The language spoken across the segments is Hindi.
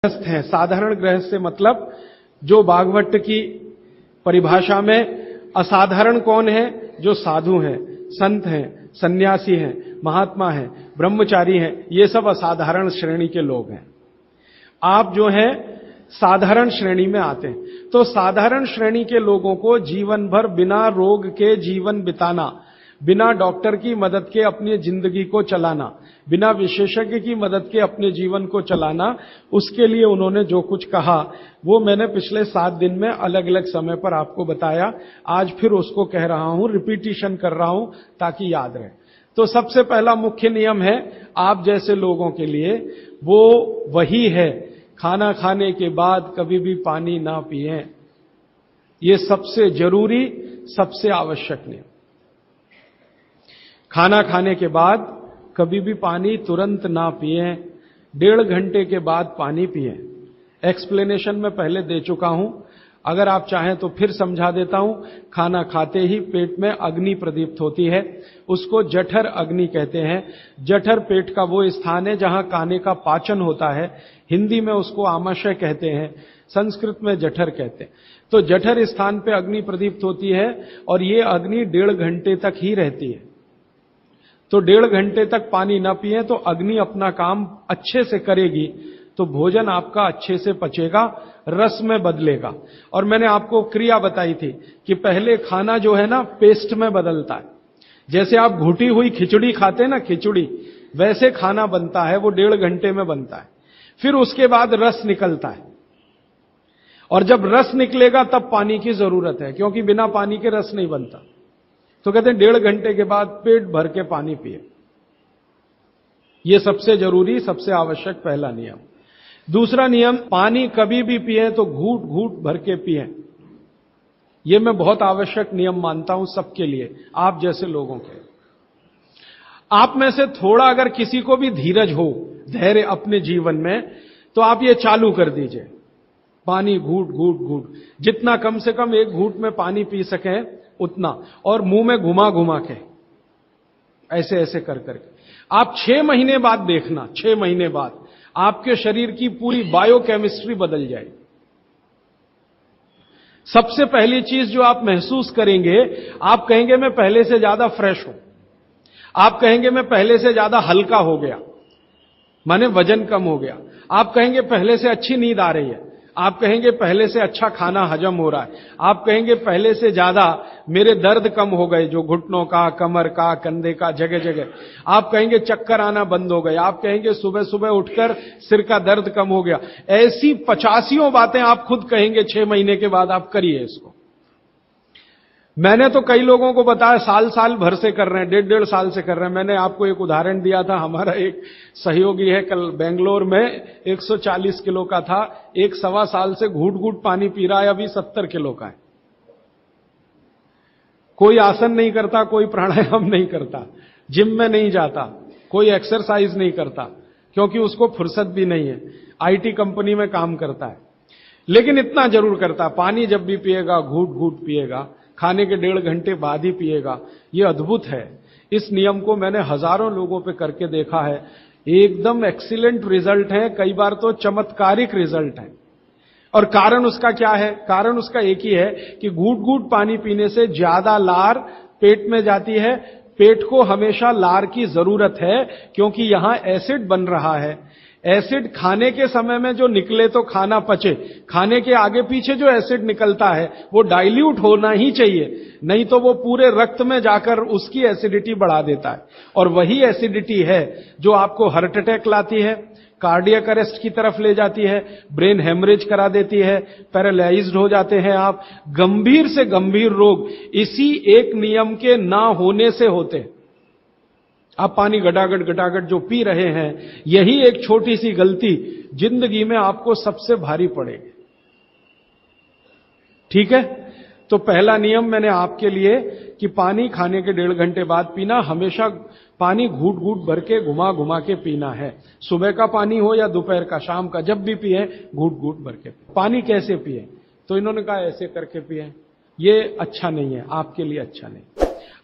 गृहस्थ हैं। साधारण गृहस्थ से मतलब जो भागवत की परिभाषा में असाधारण कौन है? जो साधु हैं, संत हैं, सन्यासी हैं, महात्मा हैं, ब्रह्मचारी हैं, ये सब असाधारण श्रेणी के लोग हैं। आप जो हैं साधारण श्रेणी में आते हैं। तो साधारण श्रेणी के लोगों को जीवन भर बिना रोग के जीवन बिताना, बिना डॉक्टर की मदद के अपनी जिंदगी को चलाना, बिना विशेषज्ञ की मदद के अपने जीवन को चलाना, उसके लिए उन्होंने जो कुछ कहा वो मैंने पिछले 7 दिन में अलग अलग समय पर आपको बताया। आज फिर उसको कह रहा हूं, रिपीटिशन कर रहा हूं ताकि याद रहे। तो सबसे पहला मुख्य नियम है आप जैसे लोगों के लिए, वो वही है, खाना खाने के बाद कभी भी पानी ना पिएं। ये सबसे जरूरी, सबसे आवश्यक नियम। खाना खाने के बाद कभी भी पानी तुरंत ना पिएं, 1.5 घंटे के बाद पानी पिएं। एक्सप्लेनेशन मैं पहले दे चुका हूं, अगर आप चाहें तो फिर समझा देता हूं। खाना खाते ही पेट में अग्नि प्रदीप्त होती है, उसको जठर अग्नि कहते हैं। जठर पेट का वो स्थान है जहां खाने का पाचन होता है। हिंदी में उसको आमाशय कहते हैं, संस्कृत में जठर कहते हैं। तो जठर स्थान पे अग्नि प्रदीप्त होती है और ये अग्नि 1.5 घंटे तक ही रहती है। तो 1.5 घंटे तक पानी न पिए तो अग्नि अपना काम अच्छे से करेगी, तो भोजन आपका अच्छे से पचेगा, रस में बदलेगा। और मैंने आपको क्रिया बताई थी कि पहले खाना जो है ना पेस्ट में बदलता है। जैसे आप घुटी हुई खिचड़ी खाते हैं ना, खिचड़ी, वैसे खाना बनता है, वो 1.5 घंटे में बनता है। फिर उसके बाद रस निकलता है, और जब रस निकलेगा तब पानी की जरूरत है, क्योंकि बिना पानी के रस नहीं बनता। तो कहते हैं 1.5 घंटे के बाद पेट भर के पानी पिए। यह सबसे जरूरी, सबसे आवश्यक पहला नियम। दूसरा नियम, पानी कभी भी पिए तो घूट घूट भर के पिए। यह मैं बहुत आवश्यक नियम मानता हूं सबके लिए, आप जैसे लोगों के। आप में से थोड़ा अगर किसी को भी धीरज हो, धैर्य अपने जीवन में, तो आप ये चालू कर दीजिए, पानी घूट घूट घूट, जितना कम से कम 1 घूट में पानी पी सके उतना, और मुंह में घुमा घुमा के, ऐसे ऐसे कर करके। आप 6 महीने बाद देखना, 6 महीने बाद आपके शरीर की पूरी बायोकेमिस्ट्री बदल जाएगी। सबसे पहली चीज जो आप महसूस करेंगे, आप कहेंगे मैं पहले से ज्यादा फ्रेश हूं, आप कहेंगे मैं पहले से ज्यादा हल्का हो गया, माने वजन कम हो गया, आप कहेंगे पहले से अच्छी नींद आ रही है, आप कहेंगे पहले से अच्छा खाना हजम हो रहा है, आप कहेंगे पहले से ज्यादा मेरे दर्द कम हो गए, जो घुटनों का, कमर का, कंधे का, जगह जगह। आप कहेंगे चक्कर आना बंद हो गए, आप कहेंगे सुबह सुबह उठकर सिर का दर्द कम हो गया। ऐसी 85 बातें आप खुद कहेंगे 6 महीने के बाद। आप करिए इसको। मैंने तो कई लोगों को बताया साल साल भर से कर रहे हैं, 1.5 साल से कर रहे हैं। मैंने आपको एक उदाहरण दिया था, हमारा एक सहयोगी है, कल बेंगलोर में 140 किलो का था, 1 साल से घूट घूट पानी पी रहा है, अभी 70 किलो का है। कोई आसन नहीं करता, कोई प्राणायाम नहीं करता, जिम में नहीं जाता, कोई एक्सरसाइज नहीं करता, क्योंकि उसको फुर्सत भी नहीं है, आईटी कंपनी में काम करता है। लेकिन इतना जरूर करता, पानी जब भी पिएगा घूट घूट पिएगा, खाने के 1.5 घंटे बाद ही पिएगा। यह अद्भुत है। इस नियम को मैंने हजारों लोगों पे करके देखा है, एकदम एक्सीलेंट रिजल्ट है, कई बार तो चमत्कारिक रिजल्ट है। और कारण उसका क्या है? कारण उसका एक ही है कि घूट घूट पानी पीने से ज्यादा लार पेट में जाती है। पेट को हमेशा लार की जरूरत है, क्योंकि यहां एसिड बन रहा है। एसिड खाने के समय में जो निकले तो खाना पचे, खाने के आगे पीछे जो एसिड निकलता है वो डाइल्यूट होना ही चाहिए, नहीं तो वो पूरे रक्त में जाकर उसकी एसिडिटी बढ़ा देता है। और वही एसिडिटी है जो आपको हार्ट अटैक लाती है, कार्डियक अरेस्ट की तरफ ले जाती है, ब्रेन हेमरेज करा देती है, पैरालाइज्ड हो जाते हैं आप। गंभीर से गंभीर रोग इसी एक नियम के ना होने से होते हैं। आप पानी गटागट गटागट जो पी रहे हैं, यही एक छोटी सी गलती जिंदगी में आपको सबसे भारी पड़ेगी। ठीक है? तो पहला नियम मैंने आपके लिए कि पानी खाने के 1.5 घंटे बाद पीना, हमेशा पानी घूट घूट भर के घुमा घुमा के पीना है। सुबह का पानी हो या दोपहर का, शाम का, जब भी पिए घूट घूट भर के। पानी कैसे पिए? तो इन्होंने कहा ऐसे करके पिए। ये अच्छा नहीं है, आपके लिए अच्छा नहीं।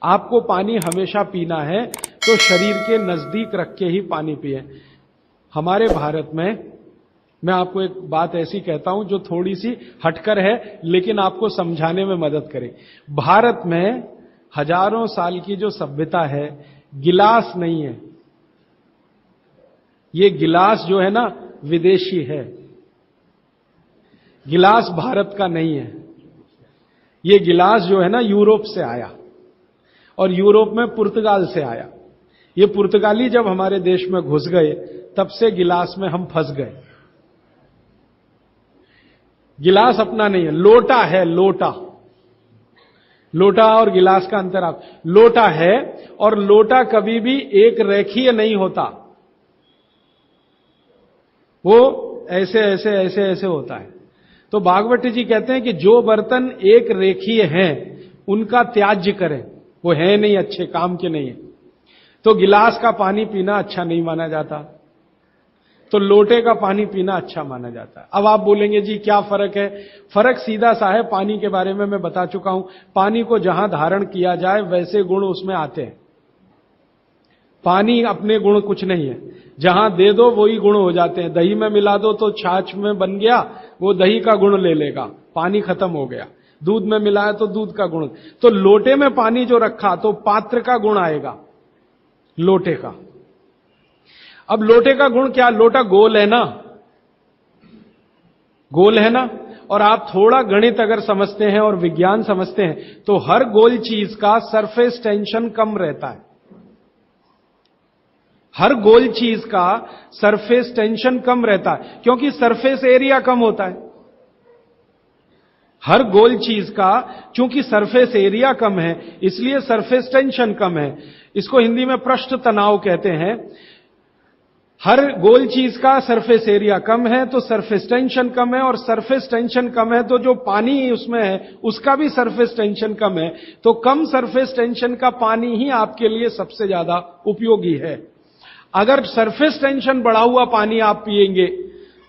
आपको पानी हमेशा पीना है तो शरीर के नजदीक रख के ही पानी पिए। हमारे भारत में मैं आपको एक बात ऐसी कहता हूं जो थोड़ी सी हटकर है, लेकिन आपको समझाने में मदद करे। भारत में हजारों साल की जो सभ्यता है, गिलास नहीं है। ये गिलास जो है ना, विदेशी है। गिलास भारत का नहीं है। ये गिलास जो है ना, यूरोप से आया, और यूरोप में पुर्तगाल से आया। ये पुर्तगाली जब हमारे देश में घुस गए, तब से गिलास में हम फंस गए। गिलास अपना नहीं है, लोटा है। लोटा, लोटा और गिलास का अंतर आप, लोटा है, और लोटा कभी भी एक रेखीय नहीं होता। वो ऐसे ऐसे ऐसे ऐसे होता है। तो भागवत जी कहते हैं कि जो बर्तन एक रेखीय हैं, उनका त्याज्य करें, वो है नहीं, अच्छे काम के नहीं है। तो गिलास का पानी पीना अच्छा नहीं माना जाता, तो लोटे का पानी पीना अच्छा माना जाता है। अब आप बोलेंगे जी क्या फर्क है? फर्क सीधा सा है। पानी के बारे में मैं बता चुका हूं। पानी को जहां धारण किया जाए वैसे गुण उसमें आते हैं। पानी अपने गुण कुछ नहीं है, जहां दे दो वही गुण हो जाते हैं। दही में मिला दो तो छाछ में बन गया, वो दही का गुण ले लेगा, पानी खत्म हो गया। दूध में मिलाया तो दूध का गुण। तो लोटे में पानी जो रखा तो पात्र का गुण आएगा, लोटे का। अब लोटे का गुण क्या? लोटा गोल है ना, गोल है ना। और आप थोड़ा गणित अगर समझते हैं और विज्ञान समझते हैं, तो हर गोल चीज का सरफेस टेंशन कम रहता है। हर गोल चीज का सरफेस टेंशन कम रहता है, क्योंकि सरफेस एरिया कम होता है। हर गोल चीज का चूंकि सरफेस एरिया कम है, इसलिए सरफेस टेंशन कम है। इसको हिंदी में पृष्ठ तनाव कहते हैं। हर गोल चीज का सरफेस एरिया कम है तो सरफेस टेंशन कम है, और सरफेस टेंशन कम है तो जो पानी उसमें है उसका भी सरफेस टेंशन कम है। तो कम सरफेस टेंशन का पानी ही आपके लिए सबसे ज्यादा उपयोगी है। अगर सरफेस टेंशन बढ़ा हुआ पानी आप पिएंगे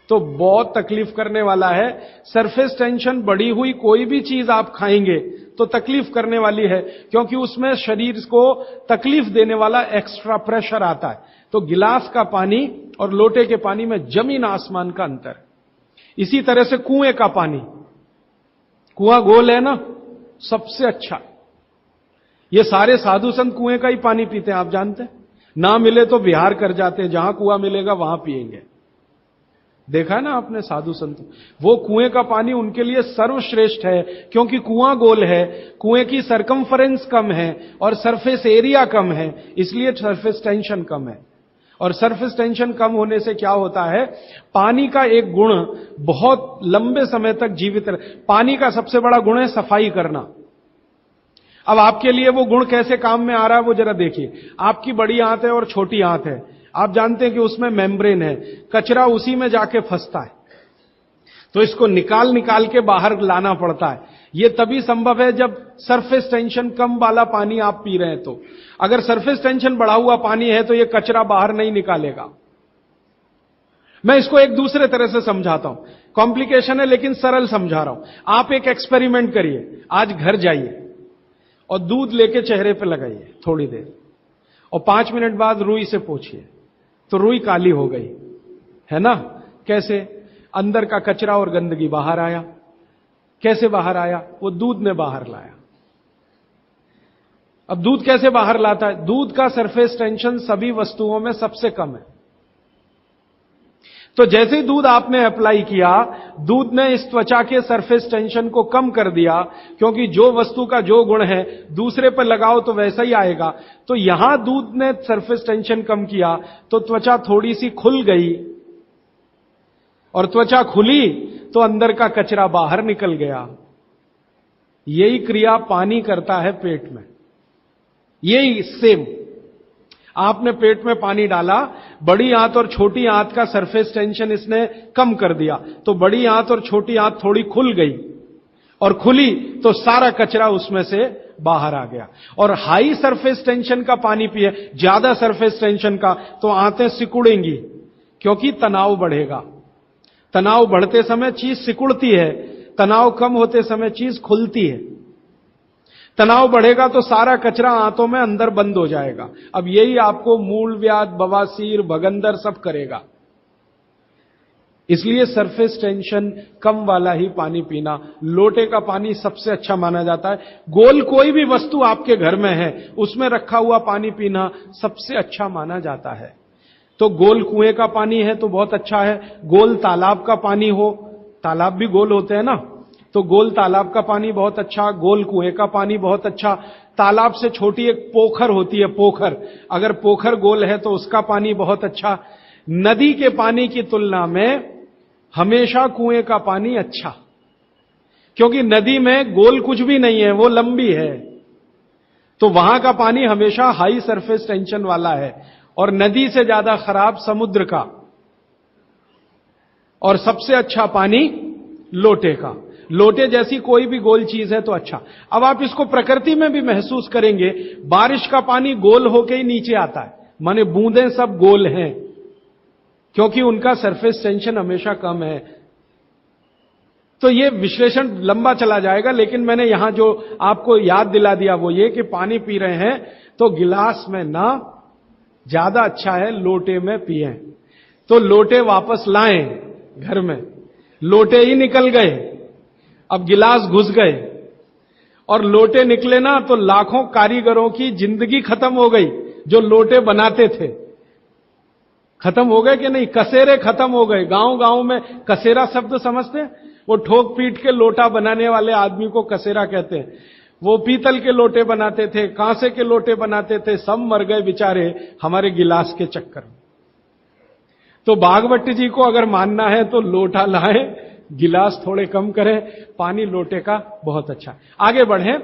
तो बहुत तकलीफ करने वाला है। सरफेस टेंशन बढ़ी हुई कोई भी चीज आप खाएंगे तो तकलीफ करने वाली है, क्योंकि उसमें शरीर को तकलीफ देने वाला एक्स्ट्रा प्रेशर आता है। तो गिलास का पानी और लोटे के पानी में जमीन आसमान का अंतर है। इसी तरह से कुएं का पानी, कुआं गोल है ना, सबसे अच्छा। ये सारे साधु संत कुएं का ही पानी पीते हैं, आप जानते हैं। ना मिले तो बिहार कर जाते हैं, जहां कुआं मिलेगा वहां पिएंगे। देखा है ना आपने साधु संत, वो कुएं का पानी उनके लिए सर्वश्रेष्ठ है, क्योंकि कुआं गोल है, कुएं की सरकमफरेंस कम है और सरफेस एरिया कम है, इसलिए सरफेस टेंशन कम है। और सरफेस टेंशन कम होने से क्या होता है? पानी का एक गुण बहुत लंबे समय तक जीवित रहे। पानी का सबसे बड़ा गुण है सफाई करना। अब आपके लिए वो गुण कैसे काम में आ रहा है वो जरा देखिए। आपकी बड़ी आंत है और छोटी आंत है, आप जानते हैं कि उसमें मेम्ब्रेन है, कचरा उसी में जाके फंसता है, तो इसको निकाल निकाल के बाहर लाना पड़ता है। ये तभी संभव है जब सरफेस टेंशन कम वाला पानी आप पी रहे हैं। तो अगर सरफेस टेंशन बढ़ा हुआ पानी है तो ये कचरा बाहर नहीं निकालेगा। मैं इसको एक दूसरे तरह से समझाता हूं, कॉम्प्लिकेशन है लेकिन सरल समझा रहा हूं। आप एक एक्सपेरिमेंट करिए, आज घर जाइए और दूध लेके चेहरे पे लगाइए थोड़ी देर, और 5 मिनट बाद रुई से पोंछिए, तो रुई काली हो गई है ना। कैसे? अंदर का कचरा और गंदगी बाहर आया। कैसे बाहर आया? वो दूध ने बाहर लाया। अब दूध कैसे बाहर लाता है? दूध का सरफेस टेंशन सभी वस्तुओं में सबसे कम है। तो जैसे ही दूध आपने अप्लाई किया, दूध ने इस त्वचा के सरफेस टेंशन को कम कर दिया, क्योंकि जो वस्तु का जो गुण है दूसरे पर लगाओ तो वैसा ही आएगा। तो यहां दूध ने सरफेस टेंशन कम किया तो त्वचा थोड़ी सी खुल गई, और त्वचा खुली तो अंदर का कचरा बाहर निकल गया। यही क्रिया पानी करता है पेट में। यही सेम, आपने पेट में पानी डाला, बड़ी आंत और छोटी आंत का सरफेस टेंशन इसने कम कर दिया, तो बड़ी आंत और छोटी आंत थोड़ी खुल गई, और खुली तो सारा कचरा उसमें से बाहर आ गया। और हाई सरफेस टेंशन का पानी पिए, ज्यादा सरफेस टेंशन का, तो आंतें सिकुड़ेंगी, क्योंकि तनाव बढ़ेगा। तनाव बढ़ते समय चीज सिकुड़ती है, तनाव कम होते समय चीज खुलती है। तनाव बढ़ेगा तो सारा कचरा आंतों में अंदर बंद हो जाएगा। अब यही आपको मूलव्याध, बवासीर, भगंदर सब करेगा। इसलिए सरफेस टेंशन कम वाला ही पानी पीना। लोटे का पानी सबसे अच्छा माना जाता है। गोल कोई भी वस्तु आपके घर में है, उसमें रखा हुआ पानी पीना सबसे अच्छा माना जाता है। तो गोल कुएं का पानी है तो बहुत अच्छा है। गोल तालाब का पानी हो, तालाब भी गोल होते हैं ना, तो गोल तालाब का पानी बहुत अच्छा, गोल कुएं का पानी बहुत अच्छा। तालाब से छोटी एक पोखर होती है, पोखर, अगर पोखर गोल है तो उसका पानी बहुत अच्छा। नदी के पानी की तुलना में हमेशा कुएं का पानी अच्छा, क्योंकि नदी में गोल कुछ भी नहीं है, वो लंबी है, तो वहां का पानी हमेशा हाई सरफेस टेंशन वाला है। और नदी से ज्यादा खराब समुद्र का, और सबसे अच्छा पानी लोटे का। लोटे जैसी कोई भी गोल चीज है तो अच्छा। अब आप इसको प्रकृति में भी महसूस करेंगे, बारिश का पानी गोल होके ही नीचे आता है, माने बूंदें सब गोल हैं, क्योंकि उनका सरफेस टेंशन हमेशा कम है। तो ये विश्लेषण लंबा चला जाएगा, लेकिन मैंने यहां जो आपको याद दिला दिया वो ये कि पानी पी रहे हैं तो गिलास में ना, ज्यादा अच्छा है लोटे में पिएं। तो लोटे वापस लाएं घर में, लोटे ही निकल गए, अब गिलास घुस गए, और लोटे निकले ना तो लाखों कारीगरों की जिंदगी खत्म हो गई जो लोटे बनाते थे। खत्म हो गए कि नहीं? कसेरे खत्म हो गए। गांव गांव में कसेरा शब्द समझते हैं? वो ठोक पीट के लोटा बनाने वाले आदमी को कसेरा कहते हैं। वो पीतल के लोटे बनाते थे, कांसे के लोटे बनाते थे, सब मर गए बेचारे हमारे गिलास के चक्कर में। तो भागवत जी को अगर मानना है तो लोटा लाएं, गिलास थोड़े कम करें, पानी लोटे का बहुत अच्छा। आगे बढ़ें।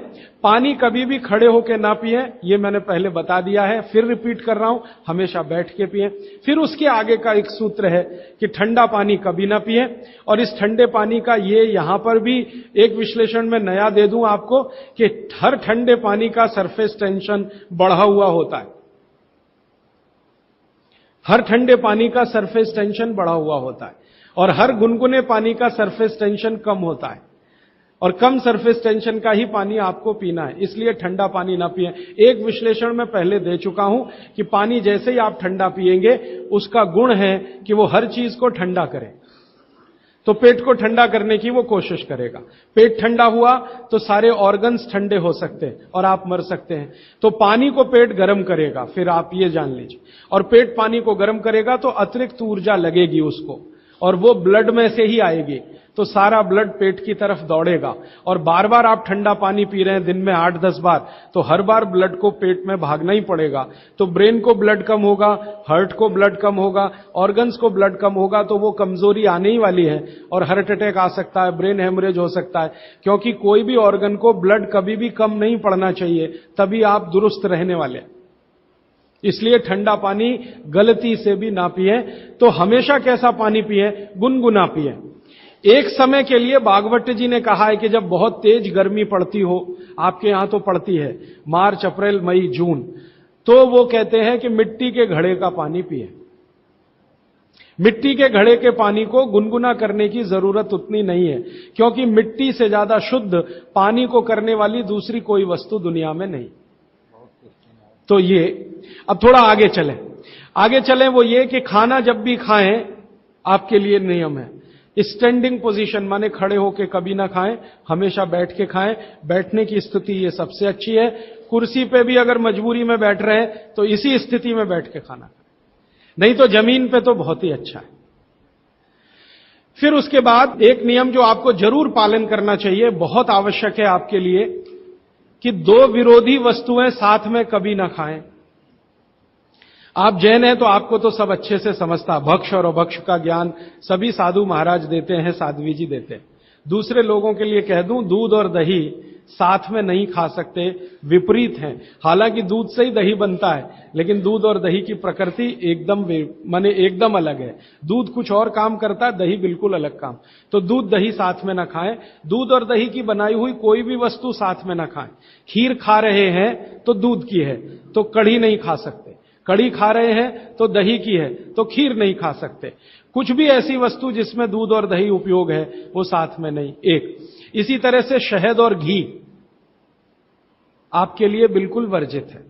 पानी कभी भी खड़े होकर ना पिए, ये मैंने पहले बता दिया है, फिर रिपीट कर रहा हूं, हमेशा बैठ के पिए। फिर उसके आगे का एक सूत्र है कि ठंडा पानी कभी ना पिए। और इस ठंडे पानी का ये यहां पर भी एक विश्लेषण में नया दे दूं आपको कि हर ठंडे पानी का सरफेस टेंशन बढ़ा हुआ होता है। हर ठंडे पानी का सरफेस टेंशन बढ़ा हुआ होता है, और हर गुनगुने पानी का सरफेस टेंशन कम होता है, और कम सरफेस टेंशन का ही पानी आपको पीना है। इसलिए ठंडा पानी ना पिएं। एक विश्लेषण में पहले दे चुका हूं कि पानी जैसे ही आप ठंडा पिएंगे, उसका गुण है कि वो हर चीज को ठंडा करे। तो पेट को ठंडा करने की वो कोशिश करेगा। पेट ठंडा हुआ तो सारे ऑर्गन्स ठंडे हो सकते हैं और आप मर सकते हैं। तो पानी को पेट गर्म करेगा, फिर आप ये जान लीजिए। और पेट पानी को गर्म करेगा तो अतिरिक्त ऊर्जा लगेगी उसको, और वो ब्लड में से ही आएगी, तो सारा ब्लड पेट की तरफ दौड़ेगा। और बार बार आप ठंडा पानी पी रहे हैं दिन में 8-10 बार, तो हर बार ब्लड को पेट में भागना ही पड़ेगा। तो ब्रेन को ब्लड कम होगा, हार्ट को ब्लड कम होगा, ऑर्गन्स को ब्लड कम होगा, तो वो कमजोरी आने ही वाली है, और हार्ट अटैक आ सकता है, ब्रेन हेमरेज हो सकता है। क्योंकि कोई भी ऑर्गन को ब्लड कभी भी कम नहीं पड़ना चाहिए, तभी आप दुरुस्त रहने वाले। इसलिए ठंडा पानी गलती से भी ना पिए। तो हमेशा कैसा पानी पिए? गुनगुना पिए। एक समय के लिए भागवत जी ने कहा है कि जब बहुत तेज गर्मी पड़ती हो, आपके यहां तो पड़ती है, मार्च, अप्रैल, मई, जून, तो वो कहते हैं कि मिट्टी के घड़े का पानी पिए। मिट्टी के घड़े के पानी को गुनगुना करने की जरूरत उतनी नहीं है, क्योंकि मिट्टी से ज्यादा शुद्ध पानी को करने वाली दूसरी कोई वस्तु दुनिया में नहीं। तो ये अब थोड़ा आगे चलें वो ये कि खाना जब भी खाएं, आपके लिए नियम है, स्टैंडिंग पोजीशन, माने खड़े होके कभी ना खाएं, हमेशा बैठ के खाएं। बैठने की स्थिति ये सबसे अच्छी है। कुर्सी पे भी अगर मजबूरी में बैठ रहे हैं तो इसी स्थिति में बैठ के खाना खाएं, नहीं तो जमीन पे तो बहुत ही अच्छा है। फिर उसके बाद एक नियम जो आपको जरूर पालन करना चाहिए, बहुत आवश्यक है आपके लिए, कि दो विरोधी वस्तुएं साथ में कभी ना खाएं। आप जैन हैं तो आपको तो सब अच्छे से समझता, भक्ष और अभक्ष का ज्ञान सभी साधु महाराज देते हैं, साध्वी जी देते हैं। दूसरे लोगों के लिए कह दूं, दूध और दही साथ में नहीं खा सकते, विपरीत हैं। हालांकि दूध से ही दही बनता है, लेकिन दूध और दही की प्रकृति एकदम अलग है। दूध कुछ और काम करता है, दही बिल्कुल अलग काम। तो दूध दही साथ में ना खाएं। दूध और दही की बनाई हुई कोई भी वस्तु साथ में ना खाएं। खीर खा रहे हैं तो दूध की है, तो कढ़ी नहीं खा सकते। कढ़ी खा रहे हैं तो दही की है, तो खीर नहीं खा सकते। कुछ भी ऐसी वस्तु जिसमें दूध और दही उपयोग है, वो साथ में नहीं। एक इसी तरह से शहद और घी आपके लिए बिल्कुल वर्जित है।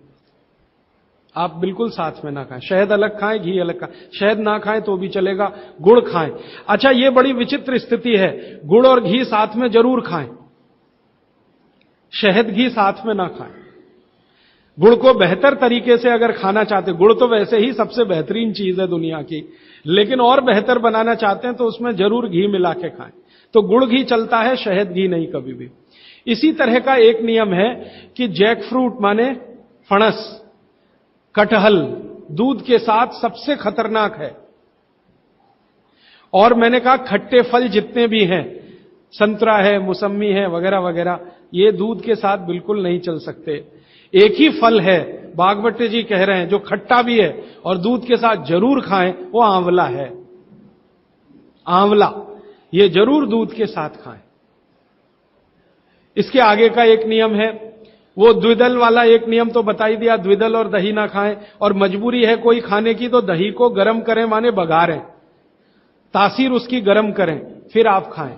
आप बिल्कुल साथ में ना खाएं। शहद अलग खाएं, घी अलग खाएं। शहद ना खाएं तो भी चलेगा, गुड़ खाएं। अच्छा, ये बड़ी विचित्र स्थिति है, गुड़ और घी साथ में जरूर खाएं, शहद घी साथ में ना खाएं। गुड़ को बेहतर तरीके से अगर खाना चाहते, गुड़ तो वैसे ही सबसे बेहतरीन चीज है दुनिया की, लेकिन और बेहतर बनाना चाहते हैं तो उसमें जरूर घी मिला के खाएं। तो गुड़ घी चलता है, शहद घी नहीं कभी भी। इसी तरह का एक नियम है कि जैक फ्रूट माने फणस, कटहल दूध के साथ सबसे खतरनाक है। और मैंने कहा खट्टे फल जितने भी हैं, संतरा है, मौसम्मी है, वगैरह वगैरह, ये दूध के साथ बिल्कुल नहीं चल सकते। एक ही फल है, बागवटे जी कह रहे हैं, जो खट्टा भी है और दूध के साथ जरूर खाएं, वो आंवला है। आंवला ये जरूर दूध के साथ खाएं। इसके आगे का एक नियम है, वो द्विदल वाला एक नियम तो बता ही दिया, द्विदल और दही ना खाएं। और मजबूरी है कोई खाने की तो दही को गर्म करें, माने बघारें, तासीर उसकी गर्म करें, फिर आप खाएं,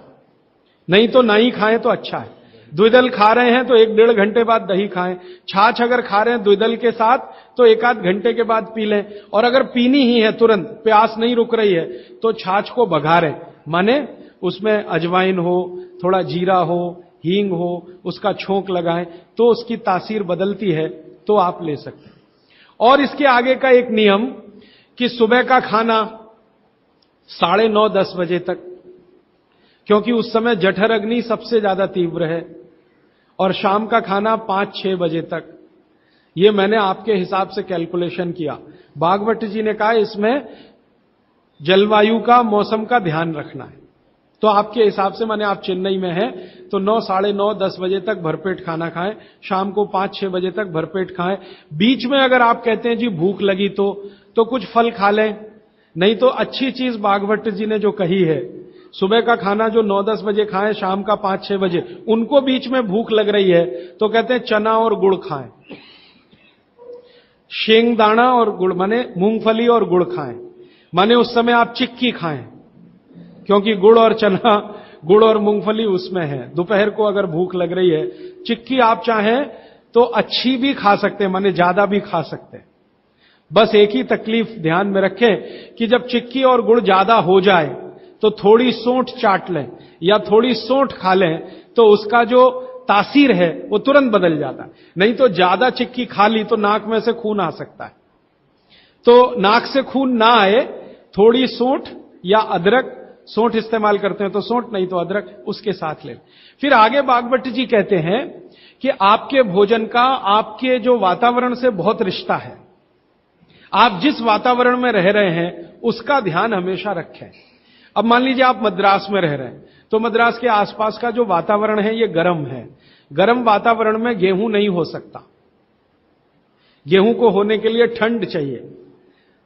नहीं तो ना ही खाएं तो अच्छा है। द्विदल खा रहे हैं तो 1-1.5 घंटे बाद दही खाएं। छाछ अगर खा रहे हैं द्विदल के साथ तो 1-8 घंटे के बाद पी लें। और अगर पीनी ही है तुरंत, प्यास नहीं रुक रही है, तो छाछ को बघारें, माने उसमें अजवाइन हो, थोड़ा जीरा हो, हींग हो, उसका छोंक लगाएं तो उसकी तासीर बदलती है, तो आप ले सकते हैं। और इसके आगे का एक नियम कि सुबह का खाना 9:30-10 बजे तक, क्योंकि उस समय जठर अग्नि सबसे ज्यादा तीव्र है, और शाम का खाना 5-6 बजे तक। ये मैंने आपके हिसाब से कैलकुलेशन किया। बागवट जी ने कहा इसमें जलवायु का, मौसम का ध्यान रखना है, तो आपके हिसाब से, माने आप चेन्नई में हैं तो 9, 9:30, 10 बजे तक भरपेट खाना खाएं, शाम को 5-6 बजे तक भरपेट खाएं। बीच में अगर आप कहते हैं जी भूख लगी तो कुछ फल खा लें, नहीं तो अच्छी चीज बागवट जी ने जो कही है, सुबह का खाना जो 9-10 बजे खाएं, शाम का 5-6 बजे, उनको बीच में भूख लग रही है तो कहते हैं चना और गुड़ खाएं, शेंगदाना और गुड़, माने मूंगफली और गुड़ खाएं, माने उस समय आप चिक्की खाएं, क्योंकि गुड़ और चना, गुड़ और मूंगफली उसमें है। दोपहर को अगर भूख लग रही है, चिक्की आप चाहें तो अच्छी भी खा सकते हैं, माने ज्यादा भी खा सकते हैं। बस एक ही तकलीफ ध्यान में रखें कि जब चिक्की और गुड़ ज्यादा हो जाए तो थोड़ी सोंठ चाट लें या थोड़ी सोंठ खा लें, तो उसका जो तासीर है वो तुरंत बदल जाता है। नहीं तो ज्यादा चिक्की खा ली तो नाक में से खून आ सकता है। तो नाक से खून ना आए, थोड़ी सोंठ या अदरक, सोंठ इस्तेमाल करते हैं तो सोंठ, नहीं तो अदरक, उसके साथ ले। फिर आगे बागवट जी कहते हैं कि आपके भोजन का आपके जो वातावरण से बहुत रिश्ता है। आप जिस वातावरण में रह रहे हैं उसका ध्यान हमेशा रखें। अब मान लीजिए आप मद्रास में रह रहे हैं, तो मद्रास के आसपास का जो वातावरण है ये गर्म है। गर्म वातावरण में गेहूं नहीं हो सकता, गेहूं को होने के लिए ठंड चाहिए।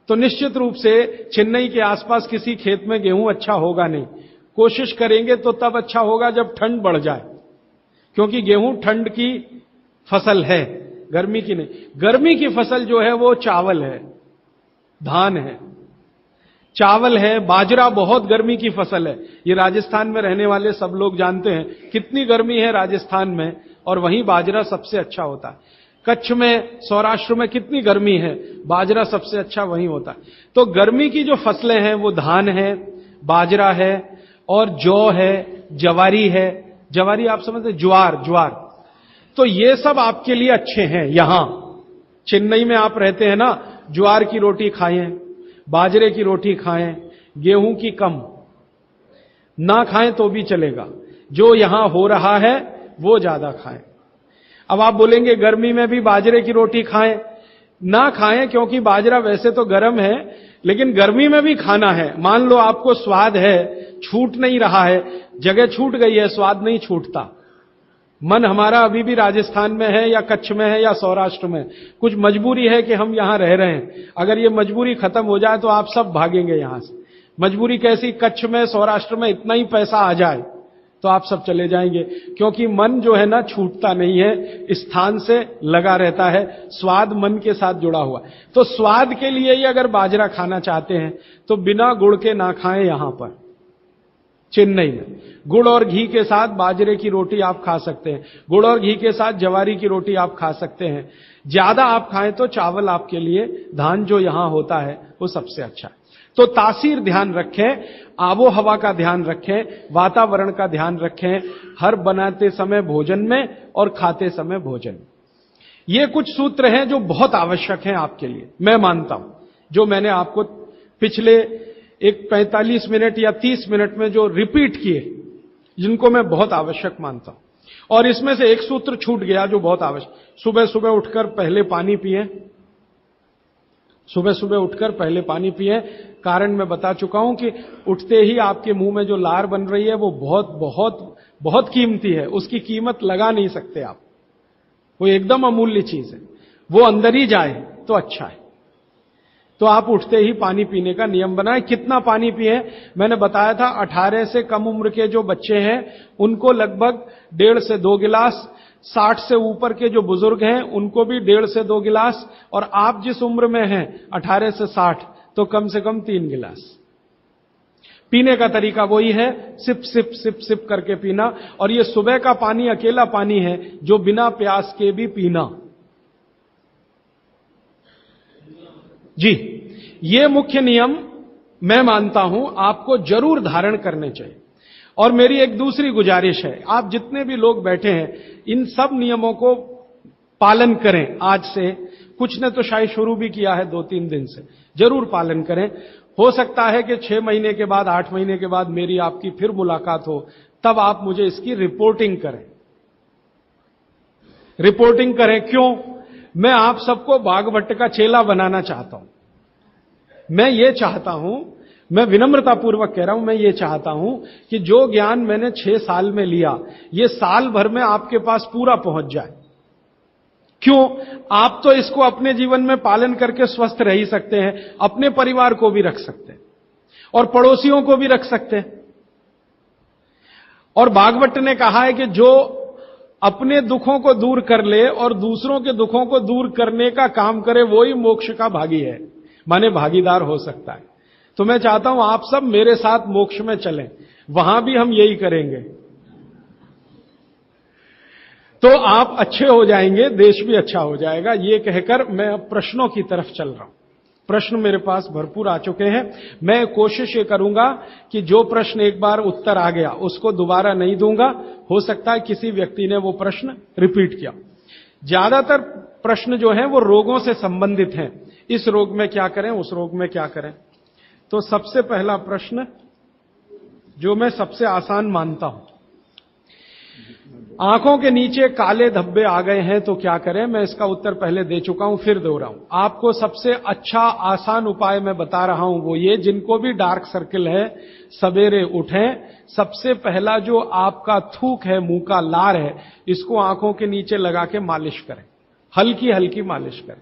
तो निश्चित रूप से चेन्नई के आसपास किसी खेत में गेहूं अच्छा होगा नहीं। कोशिश करेंगे तो तब अच्छा होगा जब ठंड बढ़ जाए, क्योंकि गेहूं ठंड की फसल है, गर्मी की नहीं। गर्मी की फसल जो है वो चावल है, धान है, चावल है, बाजरा बहुत गर्मी की फसल है। ये राजस्थान में रहने वाले सब लोग जानते हैं कितनी गर्मी है राजस्थान में, और वहीं बाजरा सबसे अच्छा होता है। कच्छ में, सौराष्ट्र में कितनी गर्मी है, बाजरा सबसे अच्छा वहीं होता है। तो गर्मी की जो फसलें हैं वो धान है, बाजरा है, और जौ है, जवारी है। जवारी आप समझते, ज्वार। तो ये सब आपके लिए अच्छे हैं। यहां चेन्नई में आप रहते हैं ना, ज्वार की रोटी खाएं, बाजरे की रोटी खाएं, गेहूं की कम, ना खाएं तो भी चलेगा। जो यहां हो रहा है वो ज्यादा खाएं। अब आप बोलेंगे गर्मी में भी बाजरे की रोटी खाएं, ना खाएं, क्योंकि बाजरा वैसे तो गर्म है, लेकिन गर्मी में भी खाना है। मान लो आपको स्वाद है, छूट नहीं रहा है, जगह छूट गई है, स्वाद नहीं छूटता। मन हमारा अभी भी राजस्थान में है या कच्छ में है या सौराष्ट्र में, कुछ मजबूरी है कि हम यहां रह रहे हैं। अगर ये मजबूरी खत्म हो जाए तो आप सब भागेंगे यहां से। मजबूरी कैसी, कच्छ में, सौराष्ट्र में इतना ही पैसा आ जाए तो आप सब चले जाएंगे, क्योंकि मन जो है ना छूटता नहीं है, स्थान से लगा रहता है, स्वाद मन के साथ जुड़ा हुआ। तो स्वाद के लिए ही अगर बाजरा खाना चाहते हैं तो बिना गुड़ के ना खाएं यहां पर, चेन्नई में। गुड़ और घी के साथ बाजरे की रोटी आप खा सकते हैं, गुड़ और घी के साथ जवारी की रोटी आप खा सकते हैं। ज्यादा आप खाएं तो चावल आपके लिए, धान जो यहां होता है वो सबसे अच्छा है। तो तासीर ध्यान रखें, आबो हवा का ध्यान रखें, वातावरण का ध्यान रखें, हर बनाते समय भोजन में और खाते समय भोजन में। ये कुछ सूत्र हैं जो बहुत आवश्यक हैं आपके लिए, मैं मानता हूं, जो मैंने आपको पिछले एक 45 मिनट या 30 मिनट में जो रिपीट किए, जिनको मैं बहुत आवश्यक मानता हूं। और इसमें से एक सूत्र छूट गया जो बहुत आवश्यक, सुबह सुबह उठकर पहले पानी पिएं। सुबह सुबह उठकर पहले पानी पिएं। कारण मैं बता चुका हूं कि उठते ही आपके मुंह में जो लार बन रही है वो बहुत बहुत बहुत कीमती है, उसकी कीमत लगा नहीं सकते आप, वो एकदम अमूल्य चीज है, वो अंदर ही जाए तो अच्छा है। तो आप उठते ही पानी पीने का नियम बनाएं। कितना पानी पिए? मैंने बताया था 18 से कम उम्र के जो बच्चे हैं उनको लगभग 1.5 से 2 गिलास, 60 से ऊपर के जो बुजुर्ग हैं उनको भी 1.5 से 2 गिलास, और आप जिस उम्र में हैं 18 से 60 तो कम से कम 3 गिलास। पीने का तरीका वही है, सिप सिप सिप सिप करके पीना। और ये सुबह का पानी अकेला पानी है जो बिना प्यास के भी पीना। जी, ये मुख्य नियम मैं मानता हूं आपको जरूर धारण करने चाहिए। और मेरी एक दूसरी गुजारिश है, आप जितने भी लोग बैठे हैं इन सब नियमों को पालन करें। आज से कुछ ने तो शायद शुरू भी किया है 2-3 दिन से, जरूर पालन करें। हो सकता है कि 6 महीने के बाद, 8 महीने के बाद मेरी आपकी फिर मुलाकात हो, तब आप मुझे इसकी रिपोर्टिंग करें। रिपोर्टिंग करें क्यों? मैं आप सबको भागवत का चेला बनाना चाहता हूं। मैं ये चाहता हूं, मैं विनम्रतापूर्वक कह रहा हूं, मैं ये चाहता हूं कि जो ज्ञान मैंने 6 साल में लिया, ये साल भर में आपके पास पूरा पहुंच जाए। क्यों? आप तो इसको अपने जीवन में पालन करके स्वस्थ रह ही सकते हैं, अपने परिवार को भी रख सकते हैं और पड़ोसियों को भी रख सकते हैं। और भागवत ने कहा है कि जो अपने दुखों को दूर कर ले और दूसरों के दुखों को दूर करने का काम करे, वो ही मोक्ष का भागी है, माने भागीदार हो सकता है। तो मैं चाहता हूं आप सब मेरे साथ मोक्ष में चलें, वहां भी हम यही करेंगे तो आप अच्छे हो जाएंगे, देश भी अच्छा हो जाएगा। ये कहकर मैं अब प्रश्नों की तरफ चल रहा हूं। प्रश्न मेरे पास भरपूर आ चुके हैं। मैं कोशिश ये करूंगा कि जो प्रश्न एक बार उत्तर आ गया उसको दोबारा नहीं दूंगा। हो सकता है किसी व्यक्ति ने वो प्रश्न रिपीट किया। ज्यादातर प्रश्न जो हैं वो रोगों से संबंधित हैं, इस रोग में क्या करें, उस रोग में क्या करें। तो सबसे पहला प्रश्न जो मैं सबसे आसान मानता हूं, आंखों के नीचे काले धब्बे आ गए हैं तो क्या करें। मैं इसका उत्तर पहले दे चुका हूं, फिर दे रहा हूं। आपको सबसे अच्छा आसान उपाय मैं बता रहा हूं, वो ये, जिनको भी डार्क सर्किल है सवेरे उठें, सबसे पहला जो आपका थूक है, मुंह का लार है, इसको आंखों के नीचे लगा के मालिश करें, हल्की हल्की मालिश करें।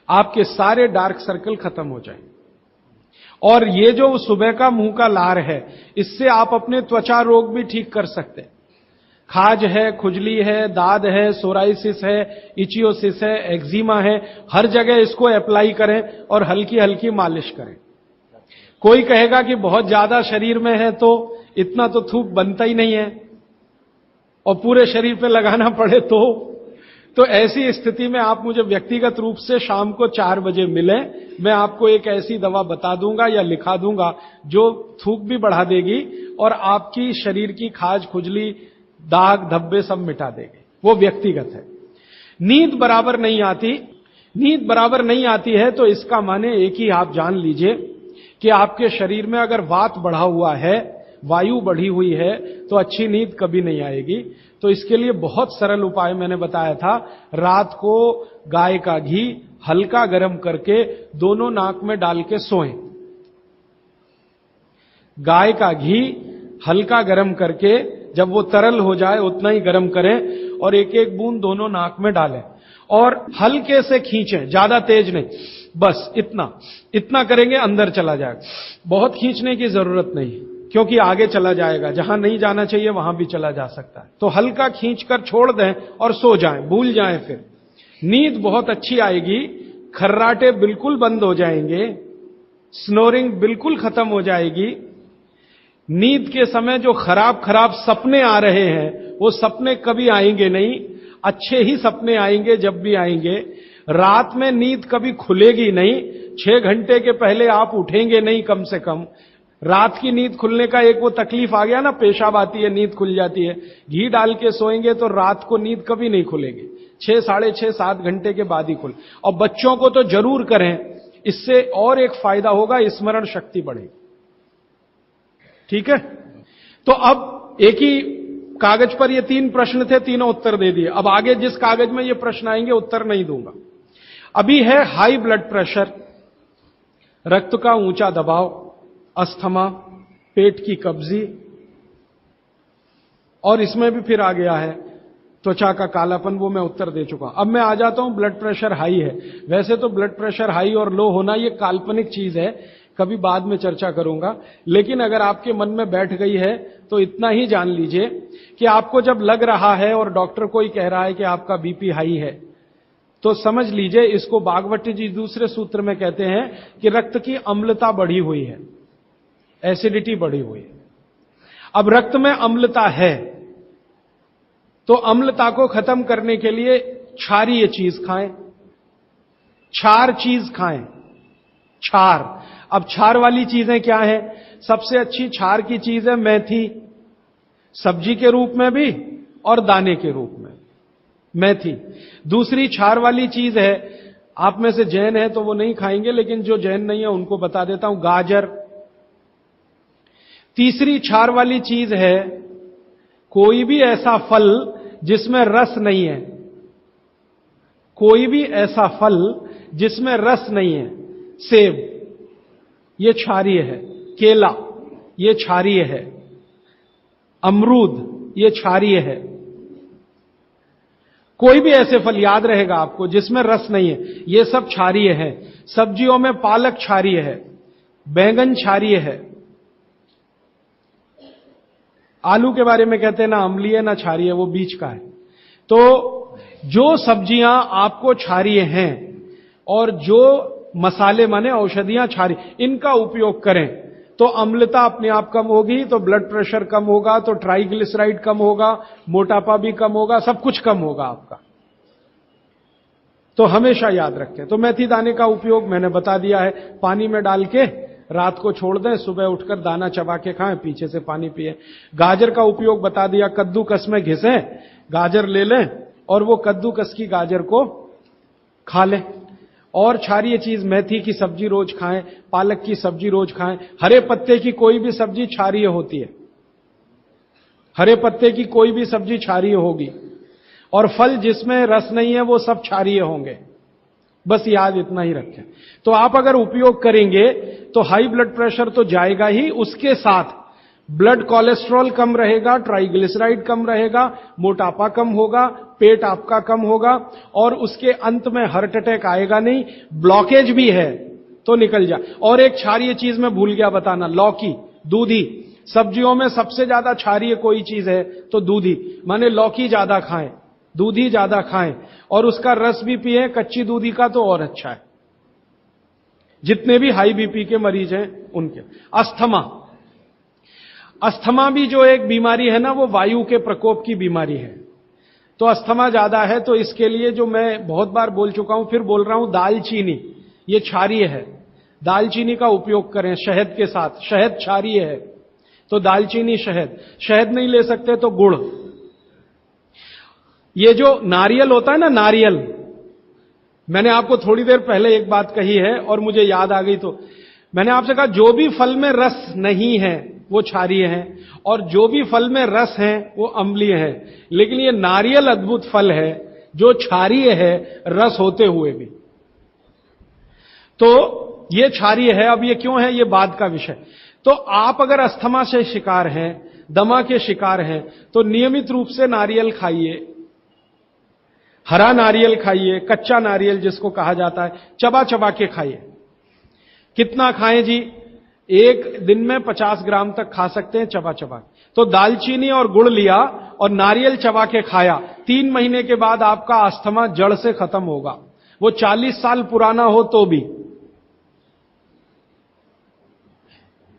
आपके सारे डार्क सर्कल खत्म हो जाएंगे। और ये जो सुबह का मुंह का लार है, इससे आप अपने त्वचा रोग भी ठीक कर सकते हैं। खाज है, खुजली है, दाद है, सोराइसिस है, इचियोसिस है, एक्जिमा है, हर जगह इसको अप्लाई करें और हल्की हल्की मालिश करें। कोई कहेगा कि बहुत ज्यादा शरीर में है तो इतना तो थूक बनता ही नहीं है और पूरे शरीर पे लगाना पड़े तो ऐसी स्थिति में आप मुझे व्यक्तिगत रूप से शाम को 4 बजे मिलें। मैं आपको एक ऐसी दवा बता दूंगा या लिखा दूंगा जो थूक भी बढ़ा देगी और आपकी शरीर की खाज, खुजली, दाग, धब्बे सब मिटा देगी। वो व्यक्तिगत है। नींद बराबर नहीं आती, नींद बराबर नहीं आती है तो इसका माने एक ही आप जान लीजिए कि आपके शरीर में अगर वात बढ़ा हुआ है, वायु बढ़ी हुई है, तो अच्छी नींद कभी नहीं आएगी। तो इसके लिए बहुत सरल उपाय मैंने बताया था। रात को गाय का घी हल्का गर्म करके दोनों नाक में डाल के सोएं। गाय का घी हल्का गर्म करके, जब वो तरल हो जाए उतना ही गर्म करें और एक एक बूंद दोनों नाक में डालें और हल्के से खींचें, ज्यादा तेज नहीं, बस इतना करेंगे अंदर चला जाएगा। बहुत खींचने की जरूरत नहीं, क्योंकि आगे चला जाएगा, जहां नहीं जाना चाहिए वहां भी चला जा सकता है। तो हल्का खींचकर छोड़ दें और सो जाएं, भूल जाएं। फिर नींद बहुत अच्छी आएगी, खर्राटे बिल्कुल बंद हो जाएंगे, स्नोरिंग बिल्कुल खत्म हो जाएगी, नींद के समय जो खराब खराब सपने आ रहे हैं वो सपने कभी आएंगे नहीं, अच्छे ही सपने आएंगे जब भी आएंगे। रात में नींद कभी खुलेगी नहीं, 6 घंटे के पहले आप उठेंगे नहीं कम से कम। रात की नींद खुलने का एक वो तकलीफ आ गया ना, पेशाब आती है नींद खुल जाती है। घी डाल के सोएंगे तो रात को नींद कभी नहीं खुलेगी, 6, साढ़े 6, 7 घंटे के बाद ही खुल। और बच्चों को तो जरूर करें, इससे और एक फायदा होगा, स्मरण शक्ति बढ़ेगी। ठीक है, तो अब एक ही कागज पर ये 3 प्रश्न थे, तीनों उत्तर दे दिए। अब आगे जिस कागज में ये प्रश्न आएंगे उत्तर नहीं दूंगा। अभी है हाई ब्लड प्रेशर, रक्त का ऊंचा दबाव, अस्थमा, पेट की कब्जी, और इसमें भी फिर आ गया है त्वचा का कालापन, वो मैं उत्तर दे चुका हूं। अब मैं आ जाता हूं, ब्लड प्रेशर हाई है। वैसे तो ब्लड प्रेशर हाई और लो होना ये काल्पनिक चीज है, कभी बाद में चर्चा करूंगा, लेकिन अगर आपके मन में बैठ गई है तो इतना ही जान लीजिए कि आपको जब लग रहा है और डॉक्टर कोई कह रहा है कि आपका बीपी हाई है, तो समझ लीजिए इसको बागवती जी दूसरे सूत्र में कहते हैं कि रक्त की अम्लता बढ़ी हुई है, एसिडिटी बढ़ी हुई है। अब रक्त में अम्लता है तो अम्लता को खत्म करने के लिए क्षारीय चीज खाएं, क्षार चीज खाएं, क्षार। अब क्षार वाली चीजें क्या है? सबसे अच्छी क्षार की चीज है मेथी, सब्जी के रूप में भी और दाने के रूप में मेथी। दूसरी क्षार वाली चीज है, आप में से जैन है तो वो नहीं खाएंगे, लेकिन जो जैन नहीं है उनको बता देता हूं, गाजर। तीसरी क्षार वाली चीज है कोई भी ऐसा फल जिसमें रस नहीं है, कोई भी ऐसा फल जिसमें रस नहीं है। सेब ये क्षारीय है, केला ये क्षारीय है, अमरूद ये क्षारीय है। कोई भी ऐसे फल याद रहेगा आपको जिसमें रस नहीं है, ये सब क्षारीय है। सब्जियों में पालक क्षारीय है, बैंगन क्षारीय है। आलू के बारे में कहते हैं ना अम्लीय ना क्षारीय, वो बीच का है। तो जो सब्जियां आपको क्षारीय हैं और जो मसाले माने औषधियां क्षारीय, इनका उपयोग करें तो अम्लता अपने आप कम होगी, तो ब्लड प्रेशर कम होगा, तो ट्राइग्लिसराइड कम होगा, मोटापा भी कम होगा, सब कुछ कम होगा आपका। तो हमेशा याद रखें। तो मेथी दाने का उपयोग मैंने बता दिया है, पानी में डाल के रात को छोड़ दें, सुबह उठकर दाना चबा के खाएं, पीछे से पानी पिए। गाजर का उपयोग बता दिया, कद्दूकस में घिसें, गाजर ले लें और वो कद्दूकस की गाजर को खा लें। और क्षारीय चीज मेथी की सब्जी रोज खाएं, पालक की सब्जी रोज खाएं। हरे पत्ते की कोई भी सब्जी क्षारीय होती है, हरे पत्ते की कोई भी सब्जी क्षारीय होगी, और फल जिसमें रस नहीं है वो सब क्षारीय होंगे। बस याद इतना ही रखें। तो आप अगर उपयोग करेंगे तो हाई ब्लड प्रेशर तो जाएगा ही, उसके साथ ब्लड कोलेस्ट्रॉल कम रहेगा, ट्राइग्लिसराइड कम रहेगा, मोटापा कम होगा, पेट आपका कम होगा, और उसके अंत में हार्ट अटैक आएगा नहीं। ब्लॉकेज भी है तो निकल जाए। और एक क्षारीय चीज मैं भूल गया बताना, लौकी, दूधी। सब्जियों में सबसे ज्यादा क्षारीय कोई चीज है तो दूधी, माने लौकी ज्यादा खाएं, दूधी ज्यादा खाएं, और उसका रस भी पिए, कच्ची दूधी का तो और अच्छा है। जितने भी हाई बीपी के मरीज हैं उनके। अस्थमा, अस्थमा भी जो एक बीमारी है ना, वो वायु के प्रकोप की बीमारी है। तो अस्थमा ज्यादा है तो इसके लिए जो मैं बहुत बार बोल चुका हूं, फिर बोल रहा हूं, दालचीनी ये क्षारीय है, दालचीनी का उपयोग करें शहद के साथ। शहद क्षारीय है तो दालचीनी, शहद। शहद नहीं ले सकते तो गुड़। ये जो नारियल होता है ना, नारियल, मैंने आपको थोड़ी देर पहले एक बात कही है और मुझे याद आ गई, तो मैंने आपसे कहा जो भी फल में रस नहीं है वो क्षारीय है, और जो भी फल में रस है वो अम्लीय है। लेकिन ये नारियल अद्भुत फल है जो क्षारीय है रस होते हुए भी, तो ये क्षारीय है। अब ये क्यों है, ये बाद का विषय। तो आप अगर अस्थमा से शिकार हैं, दमा के शिकार हैं, तो नियमित रूप से नारियल खाइए, हरा नारियल खाइए, कच्चा नारियल जिसको कहा जाता है, चबा चबा के खाइए। कितना खाएं जी? एक दिन में 50 ग्राम तक खा सकते हैं चबा चबा। तो दालचीनी और गुड़ लिया और नारियल चबा के खाया, 3 महीने के बाद आपका अस्थमा जड़ से खत्म होगा, वो 40 साल पुराना हो तो भी।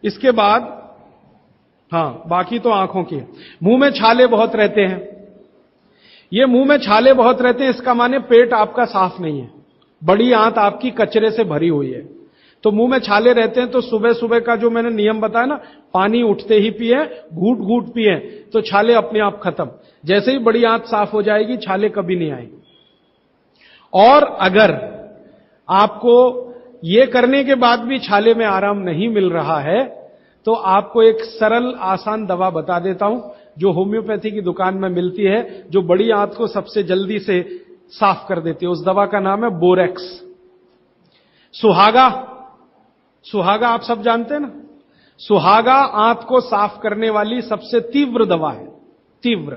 इसके बाद हाँ, बाकी तो आंखों की है। मुंह में छाले बहुत रहते हैं। ये मुंह में छाले बहुत रहते हैं, इसका माने पेट आपका साफ नहीं है, बड़ी आंत आपकी कचरे से भरी हुई है। तो मुंह में छाले रहते हैं तो सुबह सुबह का जो मैंने नियम बताया ना, पानी उठते ही पिए, घूट घूट पिए, तो छाले अपने आप खत्म। जैसे ही बड़ी आंत साफ हो जाएगी, छाले कभी नहीं आएंगे। और अगर आपको ये करने के बाद भी छाले में आराम नहीं मिल रहा है, तो आपको एक सरल आसान दवा बता देता हूं, जो होम्योपैथी की दुकान में मिलती है, जो बड़ी आंत को सबसे जल्दी से साफ कर देती है। उस दवा का नाम है बोरेक्स। सुहागा, सुहागा आप सब जानते हैं ना, सुहागा आंत को साफ करने वाली सबसे तीव्र दवा है, तीव्र।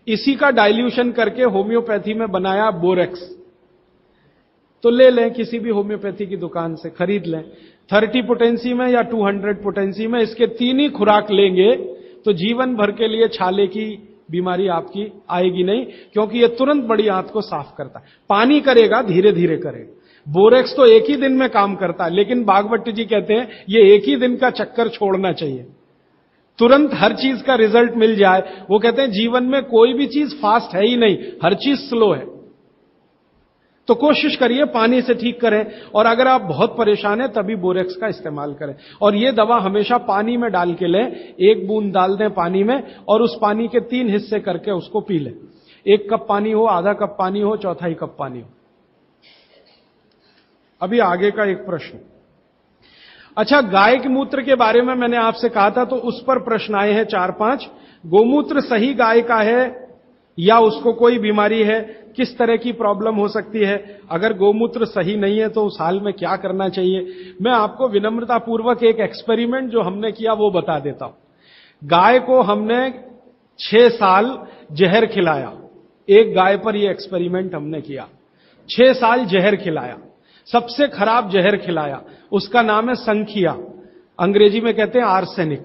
इसी का डाइल्यूशन करके होम्योपैथी में बनाया बोरेक्स। तो ले लें, किसी भी होम्योपैथी की दुकान से खरीद लें, 30 पोटेंसी में या 200 पोटेंसी में। इसके 3 ही खुराक लेंगे तो जीवन भर के लिए छाले की बीमारी आपकी आएगी नहीं, क्योंकि यह तुरंत बड़ी आंत को साफ करता है। पानी करेगा, धीरे धीरे करेगा। बोरेक्स तो एक ही दिन में काम करता है, लेकिन भागवत जी कहते हैं ये एक ही दिन का चक्कर छोड़ना चाहिए, तुरंत हर चीज का रिजल्ट मिल जाए। वो कहते हैं जीवन में कोई भी चीज फास्ट है ही नहीं, हर चीज स्लो है। तो कोशिश करिए पानी से ठीक करें, और अगर आप बहुत परेशान हैं तभी बोरेक्स का इस्तेमाल करें। और यह दवा हमेशा पानी में डाल के लें, 1 बूंद डाल दें पानी में, और उस पानी के 3 हिस्से करके उसको पी लें। 1 कप पानी हो, आधा कप पानी हो, 1/4 कप पानी हो। अभी आगे का एक प्रश्न। अच्छा, गाय के मूत्र के बारे में मैंने आपसे कहा था, तो उस पर प्रश्न आए हैं 4-5। गोमूत्र सही गाय का है या उसको कोई बीमारी है? किस तरह की प्रॉब्लम हो सकती है? अगर गोमूत्र सही नहीं है तो उस हाल में क्या करना चाहिए? मैं आपको विनम्रतापूर्वक एक एक्सपेरिमेंट जो हमने किया वो बता देता हूं। गाय को हमने 6 साल जहर खिलाया। एक गाय पर यह एक्सपेरिमेंट हमने किया, 6 साल जहर खिलाया, सबसे खराब जहर खिलाया। उसका नाम है संखिया, अंग्रेजी में कहते हैं आर्सेनिक।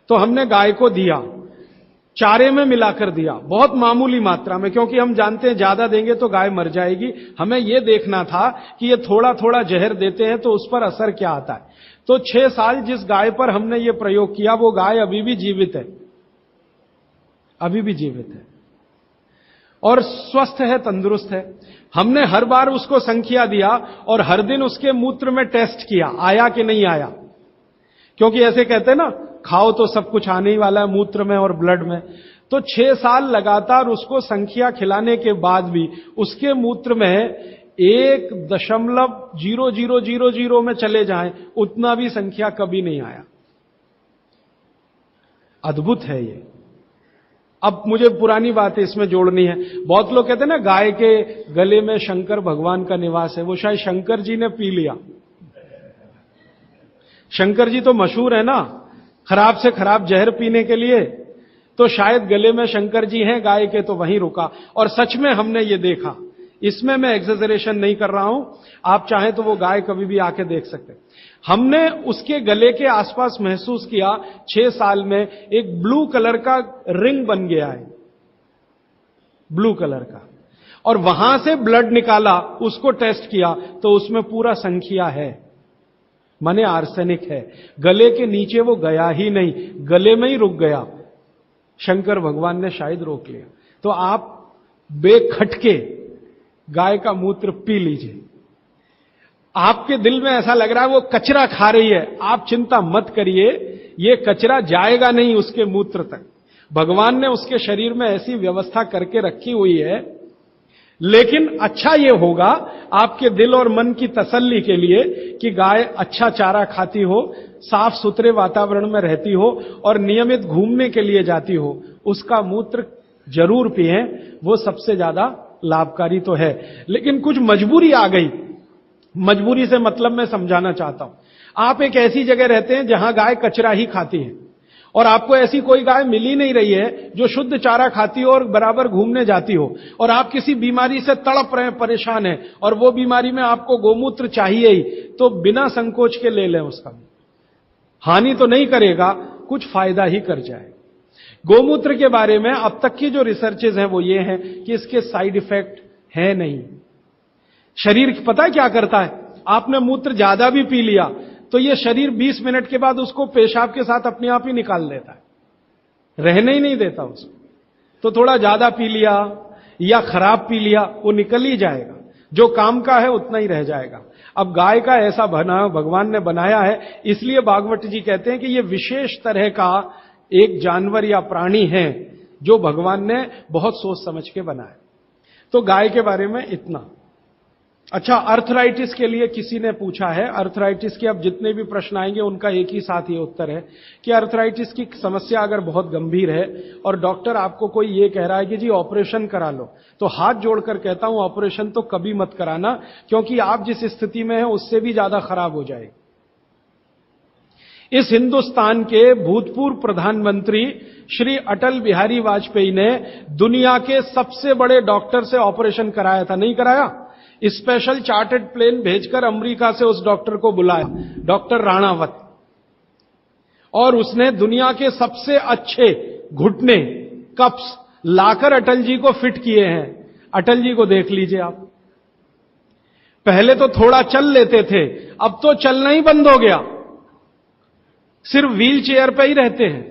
तो हमने गाय को दिया, चारे में मिलाकर दिया, बहुत मामूली मात्रा में, क्योंकि हम जानते हैं ज्यादा देंगे तो गाय मर जाएगी। हमें यह देखना था कि ये थोड़ा थोड़ा जहर देते हैं तो उस पर असर क्या आता है। तो 6 साल जिस गाय पर हमने ये प्रयोग किया, वो गाय अभी भी जीवित है, अभी भी जीवित है और स्वस्थ है, तंदुरुस्त है। हमने हर बार उसको संख्या दिया और हर दिन उसके मूत्र में टेस्ट किया, आया कि नहीं आया। क्योंकि ऐसे कहते हैं ना, खाओ तो सब कुछ आने ही वाला है मूत्र में और ब्लड में। तो 6 साल लगातार उसको संख्या खिलाने के बाद भी उसके मूत्र में 1.0000 में चले जाएं, उतना भी संख्या कभी नहीं आया। अद्भुत है ये। अब मुझे पुरानी बात इसमें जोड़नी है। बहुत लोग कहते हैं ना, गाय के गले में शंकर भगवान का निवास है। वो शायद शंकर जी ने पी लिया। शंकर जी तो मशहूर है ना, खराब से खराब जहर पीने के लिए। तो शायद गले में शंकर जी हैं गाय के, तो वहीं रुका। और सच में हमने ये देखा, इसमें मैं एक्सेजरेशन नहीं कर रहा हूं। आप चाहें तो वो गाय कभी भी आके देख सकते हैं। हमने उसके गले के आसपास महसूस किया 6 साल में एक ब्लू कलर का रिंग बन गया है, ब्लू कलर का। और वहां से ब्लड निकाला, उसको टेस्ट किया तो उसमें पूरा संख्या है, माने आर्सेनिक है। गले के नीचे वो गया ही नहीं, गले में ही रुक गया। शंकर भगवान ने शायद रोक लिया। तो आप बेखटके गाय का मूत्र पी लीजिए। आपके दिल में ऐसा लग रहा है वो कचरा खा रही है, आप चिंता मत करिए, ये कचरा जाएगा नहीं उसके मूत्र तक। भगवान ने उसके शरीर में ऐसी व्यवस्था करके रखी हुई है। लेकिन अच्छा ये होगा आपके दिल और मन की तसल्ली के लिए कि गाय अच्छा चारा खाती हो, साफ सुथरे वातावरण में रहती हो और नियमित घूमने के लिए जाती हो, उसका मूत्र जरूर पिएं, वो सबसे ज्यादा लाभकारी तो है। लेकिन कुछ मजबूरी आ गई, मजबूरी से मतलब मैं समझाना चाहता हूं। आप एक ऐसी जगह रहते हैं जहां गाय कचरा ही खाती है और आपको ऐसी कोई गाय मिल ही नहीं रही है जो शुद्ध चारा खाती हो और बराबर घूमने जाती हो, और आप किसी बीमारी से तड़प रहे हैं, परेशान हैं, और वो बीमारी में आपको गोमूत्र चाहिए ही, तो बिना संकोच के ले लें। उसका हानि तो नहीं करेगा, कुछ फायदा ही कर जाए। गोमूत्र के बारे में अब तक की जो रिसर्चेज हैं वो ये हैं कि इसके साइड इफेक्ट है नहीं। शरीर पता है क्या करता है? आपने मूत्र ज्यादा भी पी लिया, तो ये शरीर 20 मिनट के बाद उसको पेशाब के साथ अपने आप ही निकाल देता है, रहने ही नहीं देता उसको। तो थोड़ा ज्यादा पी लिया या खराब पी लिया, वो निकल ही जाएगा, जो काम का है उतना ही रह जाएगा। अब गाय का ऐसा बना भगवान ने बनाया है, इसलिए भागवत जी कहते हैं कि ये विशेष तरह का एक जानवर या प्राणी है जो भगवान ने बहुत सोच समझ के बनाया। तो गाय के बारे में इतना। अच्छा, अर्थराइटिस के लिए किसी ने पूछा है, अर्थराइटिस के अब जितने भी प्रश्न आएंगे उनका एक ही साथ ये उत्तर है कि अर्थराइटिस की समस्या अगर बहुत गंभीर है और डॉक्टर आपको कोई ये कह रहा है कि जी ऑपरेशन करा लो, तो हाथ जोड़कर कहता हूं ऑपरेशन तो कभी मत कराना, क्योंकि आप जिस स्थिति में हैं उससे भी ज्यादा खराब हो जाएगी। इस हिंदुस्तान के भूतपूर्व प्रधानमंत्री श्री अटल बिहारी वाजपेयी ने दुनिया के सबसे बड़े डॉक्टर से ऑपरेशन कराया था, नहीं कराया? स्पेशल चार्टर्ड प्लेन भेजकर अमेरिका से उस डॉक्टर को बुलाया, डॉक्टर राणावत, और उसने दुनिया के सबसे अच्छे घुटने कप्स लाकर अटल जी को फिट किए हैं। अटल जी को देख लीजिए आप, पहले तो थोड़ा चल लेते थे, अब तो चलना ही बंद हो गया, सिर्फ व्हील चेयर पे ही रहते हैं,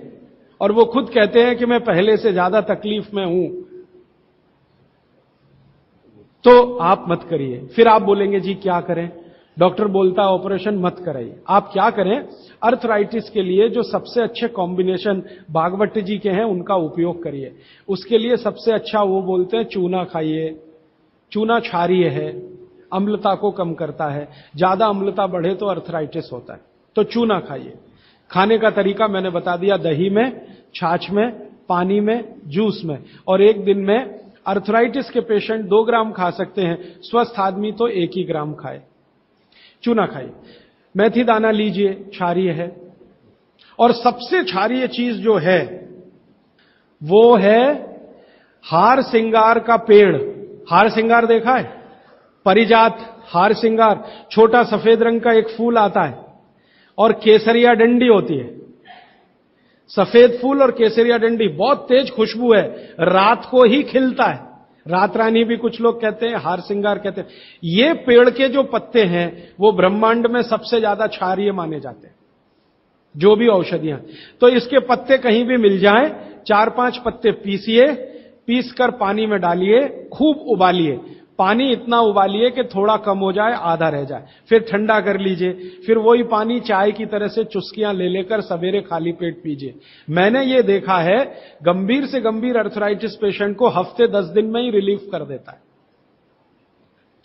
और वो खुद कहते हैं कि मैं पहले से ज्यादा तकलीफ में हूं। तो आप मत करिए। फिर आप बोलेंगे जी क्या करें, डॉक्टर बोलता है ऑपरेशन मत कराइए। आप क्या करें, अर्थराइटिस के लिए जो सबसे अच्छे कॉम्बिनेशन भागवत जी के हैं उनका उपयोग करिए। उसके लिए सबसे अच्छा वो बोलते हैं चूना खाइए, चूना क्षारीय है, अम्लता को कम करता है, ज्यादा अम्लता बढ़े तो अर्थराइटिस होता है, तो चूना खाइए। खाने का तरीका मैंने बता दिया, दही में, छाछ में, पानी में, जूस में, और एक दिन में अर्थराइटिस के पेशेंट 2 ग्राम खा सकते हैं, स्वस्थ आदमी तो 1 ही ग्राम खाए। चूना खाइए, मेथी दाना लीजिए, क्षारीय है। और सबसे क्षारीय चीज जो है वो है हार सिंगार का पेड़। हार सिंगार देखा है? परिजात हार सिंगार, छोटा सफेद रंग का एक फूल आता है और केसरिया डंडी होती है। सफेद फूल और केसरिया डंडी, बहुत तेज खुशबू है, रात को ही खिलता है। रात रानी भी कुछ लोग कहते हैं, हार सिंगार कहते हैं। ये पेड़ के जो पत्ते हैं वो ब्रह्मांड में सबसे ज्यादा क्षारीय माने जाते हैं, जो भी औषधियां। तो इसके पत्ते कहीं भी मिल जाएं, 4-5 पत्ते पीसिए, पीसकर पानी में डालिए, खूब उबालिए। पानी इतना उबालिए कि थोड़ा कम हो जाए, आधा रह जाए, फिर ठंडा कर लीजिए। फिर वही पानी चाय की तरह से चुस्कियां ले लेकर सवेरे खाली पेट पीजिए। मैंने ये देखा है, गंभीर से गंभीर अर्थराइटिस पेशेंट को हफ्ते 10 दिन में ही रिलीफ कर देता है।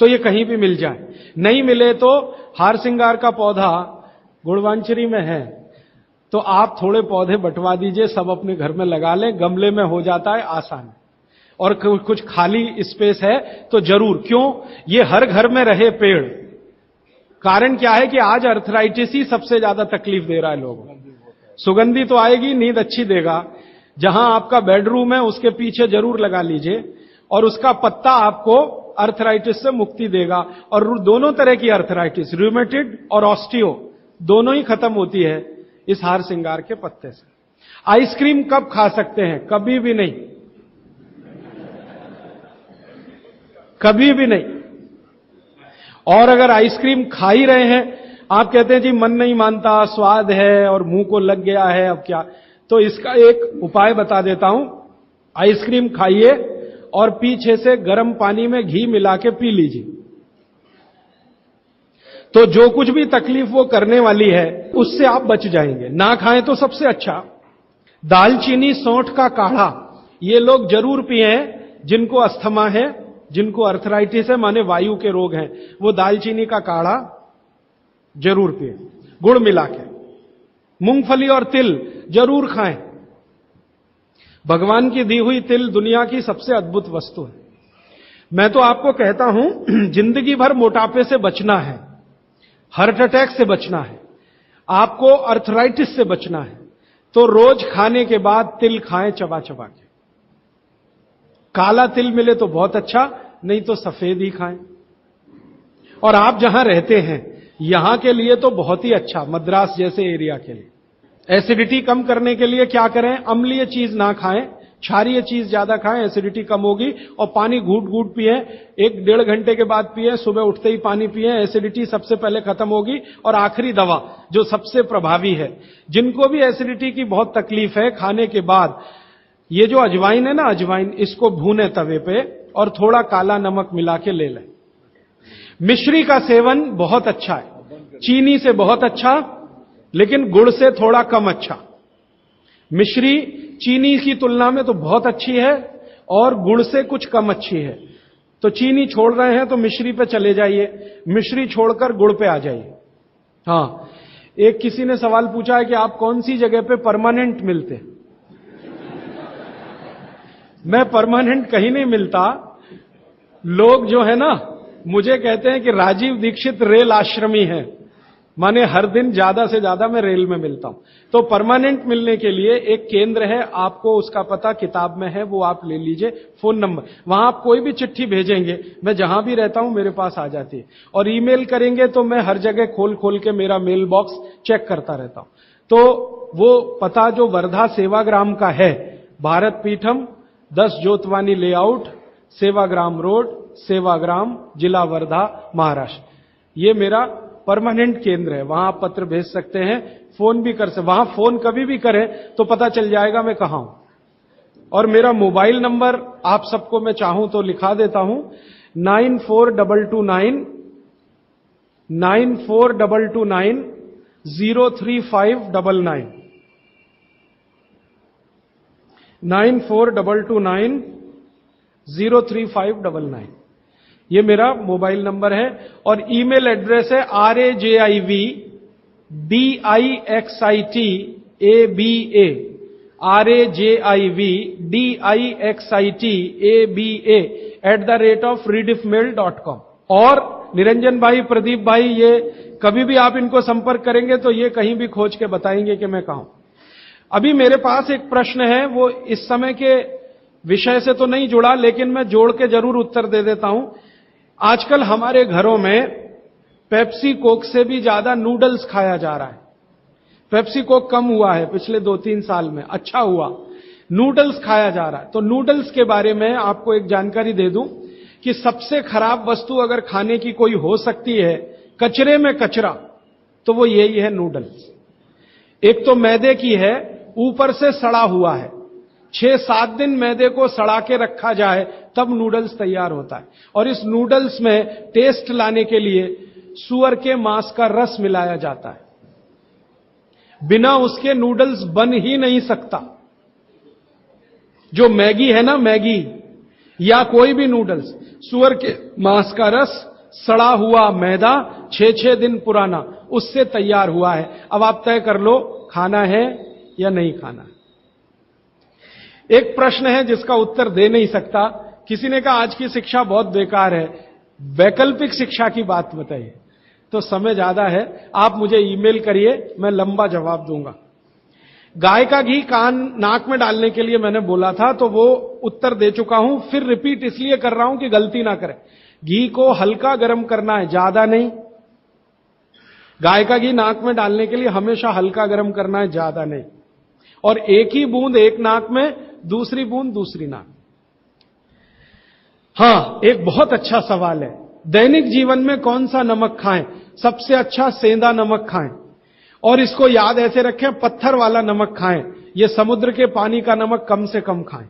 तो ये कहीं भी मिल जाए, नहीं मिले तो हार सिंगार का पौधा गुड़वांचरी में है, तो आप थोड़े पौधे बंटवा दीजिए, सब अपने घर में लगा लें, गमले में हो जाता है आसान। और कुछ खाली स्पेस है तो जरूर, क्यों, ये हर घर में रहे पेड़। कारण क्या है कि आज अर्थराइटिस ही सबसे ज्यादा तकलीफ दे रहा है लोगों को। सुगंधी तो आएगी, नींद अच्छी देगा। जहां आपका बेडरूम है उसके पीछे जरूर लगा लीजिए, और उसका पत्ता आपको अर्थराइटिस से मुक्ति देगा। और दोनों तरह की अर्थराइटिस, रूमेटिड और ऑस्टियो, दोनों ही खत्म होती है इस हार सिंगार के पत्ते से। आइसक्रीम कब खा सकते हैं? कभी भी नहीं, कभी भी नहीं। और अगर आइसक्रीम खा ही रहे हैं, आप कहते हैं जी मन नहीं मानता, स्वाद है और मुंह को लग गया है, अब क्या, तो इसका एक उपाय बता देता हूं। आइसक्रीम खाइए और पीछे से गर्म पानी में घी मिला के पी लीजिए, तो जो कुछ भी तकलीफ वो करने वाली है उससे आप बच जाएंगे। ना खाएं तो सबसे अच्छा। दालचीनी सौंठ का काढ़ा ये लोग जरूर पिए, जिनको अस्थमा है, जिनको अर्थराइटिस है, माने वायु के रोग हैं, वो दालचीनी का काढ़ा जरूर पिए, गुड़ मिला के। मूंगफली और तिल जरूर खाएं। भगवान की दी हुई तिल दुनिया की सबसे अद्भुत वस्तु है। मैं तो आपको कहता हूं, जिंदगी भर मोटापे से बचना है, हार्ट अटैक से बचना है, आपको अर्थराइटिस से बचना है, तो रोज खाने के बाद तिल खाएं, चबा चबा के। काला तिल मिले तो बहुत अच्छा, नहीं तो सफेद ही खाएं। और आप जहां रहते हैं यहां के लिए तो बहुत ही अच्छा, मद्रास जैसे एरिया के लिए। एसिडिटी कम करने के लिए क्या करें? अम्लीय चीज ना खाएं, क्षारीय चीज ज्यादा खाएं, एसिडिटी कम होगी। और पानी घूट घूट पिए, 1-1.5 घंटे के बाद पिए, सुबह उठते ही पानी पिए, एसिडिटी सबसे पहले खत्म होगी। और आखिरी दवा जो सबसे प्रभावी है, जिनको भी एसिडिटी की बहुत तकलीफ है, खाने के बाद ये जो अजवाइन है ना, अजवाइन, इसको भूने तवे पे और थोड़ा काला नमक मिला के ले लें। मिश्री का सेवन बहुत अच्छा है, चीनी से बहुत अच्छा, लेकिन गुड़ से थोड़ा कम अच्छा। मिश्री चीनी की तुलना में तो बहुत अच्छी है और गुड़ से कुछ कम अच्छी है। तो चीनी छोड़ रहे हैं तो मिश्री पे चले जाइए, मिश्री छोड़कर गुड़ पे आ जाइए। हाँ, एक किसी ने सवाल पूछा है कि आप कौन सी जगह पे परमानेंट मिलते। मैं परमानेंट कहीं नहीं मिलता। लोग जो है ना मुझे कहते हैं कि राजीव दीक्षित रेल आश्रमी है, माने हर दिन ज्यादा से ज्यादा मैं रेल में मिलता हूं। तो परमानेंट मिलने के लिए एक केंद्र है, आपको उसका पता किताब में है, वो आप ले लीजिए, फोन नंबर। वहां आप कोई भी चिट्ठी भेजेंगे, मैं जहां भी रहता हूं मेरे पास आ जाती है। और ईमेल करेंगे तो मैं हर जगह खोल खोल के मेरा मेल बॉक्स चेक करता रहता हूं। तो वो पता जो वर्धा सेवाग्राम का है, भारत पीठम, 10 जोतवानी लेआउट, सेवाग्राम रोड, सेवाग्राम, जिला वर्धा, महाराष्ट्र, ये मेरा परमानेंट केंद्र है। वहां आप पत्र भेज सकते हैं, फोन भी कर सकते। वहां फोन कभी भी करें तो पता चल जाएगा मैं कहां हूं। और मेरा मोबाइल नंबर आप सबको मैं चाहूं तो लिखा देता हूं, 9422903599 9422903599। ये मेरा मोबाइल नंबर है। और ईमेल एड्रेस है rajivdixitaba@redixitaba@rediffmail.com। और निरंजन भाई, प्रदीप भाई, ये कभी भी आप इनको संपर्क करेंगे तो ये कहीं भी खोज के बताएंगे कि मैं कहां हूं। अभी मेरे पास एक प्रश्न है, वो इस समय के विषय से तो नहीं जुड़ा, लेकिन मैं जोड़ के जरूर उत्तर दे देता हूं। आजकल हमारे घरों में पेप्सी कोक से भी ज्यादा नूडल्स खाया जा रहा है। पेप्सी कोक कम हुआ है पिछले 2-3 साल में, अच्छा हुआ, नूडल्स खाया जा रहा है। तो नूडल्स के बारे में आपको एक जानकारी दे दूं कि सबसे खराब वस्तु अगर खाने की कोई हो सकती है, कचरे में कचरा, तो वो यही है नूडल्स। एक तो मैदे की है, ऊपर से सड़ा हुआ है। 6-7 दिन मैदे को सड़ा के रखा जाए तब नूडल्स तैयार होता है। और इस नूडल्स में टेस्ट लाने के लिए सूअर के मांस का रस मिलाया जाता है। बिना उसके नूडल्स बन ही नहीं सकता। जो मैगी है ना, मैगी या कोई भी नूडल्स, सूअर के मांस का रस, सड़ा हुआ मैदा, 6-6 दिन पुराना, उससे तैयार हुआ है। अब आप तय कर लो खाना है या नहीं खाना। एक प्रश्न है जिसका उत्तर दे नहीं सकता। किसी ने कहा आज की शिक्षा बहुत बेकार है, वैकल्पिक शिक्षा की बात बताइए। तो समय ज्यादा है, आप मुझे ईमेल करिए, मैं लंबा जवाब दूंगा। गाय का घी कान नाक में डालने के लिए मैंने बोला था, तो वो उत्तर दे चुका हूं। फिर रिपीट इसलिए कर रहा हूं कि गलती ना करें। घी को हल्का गर्म करना है, ज्यादा नहीं। गाय का घी नाक में डालने के लिए हमेशा हल्का गर्म करना है, ज्यादा नहीं। और एक ही बूंद एक नाक में, दूसरी बूंद दूसरी नाक। हां, एक बहुत अच्छा सवाल है, दैनिक जीवन में कौन सा नमक खाएं? सबसे अच्छा सेंधा नमक खाएं। और इसको याद ऐसे रखें, पत्थर वाला नमक खाएं। यह समुद्र के पानी का नमक कम से कम खाएं।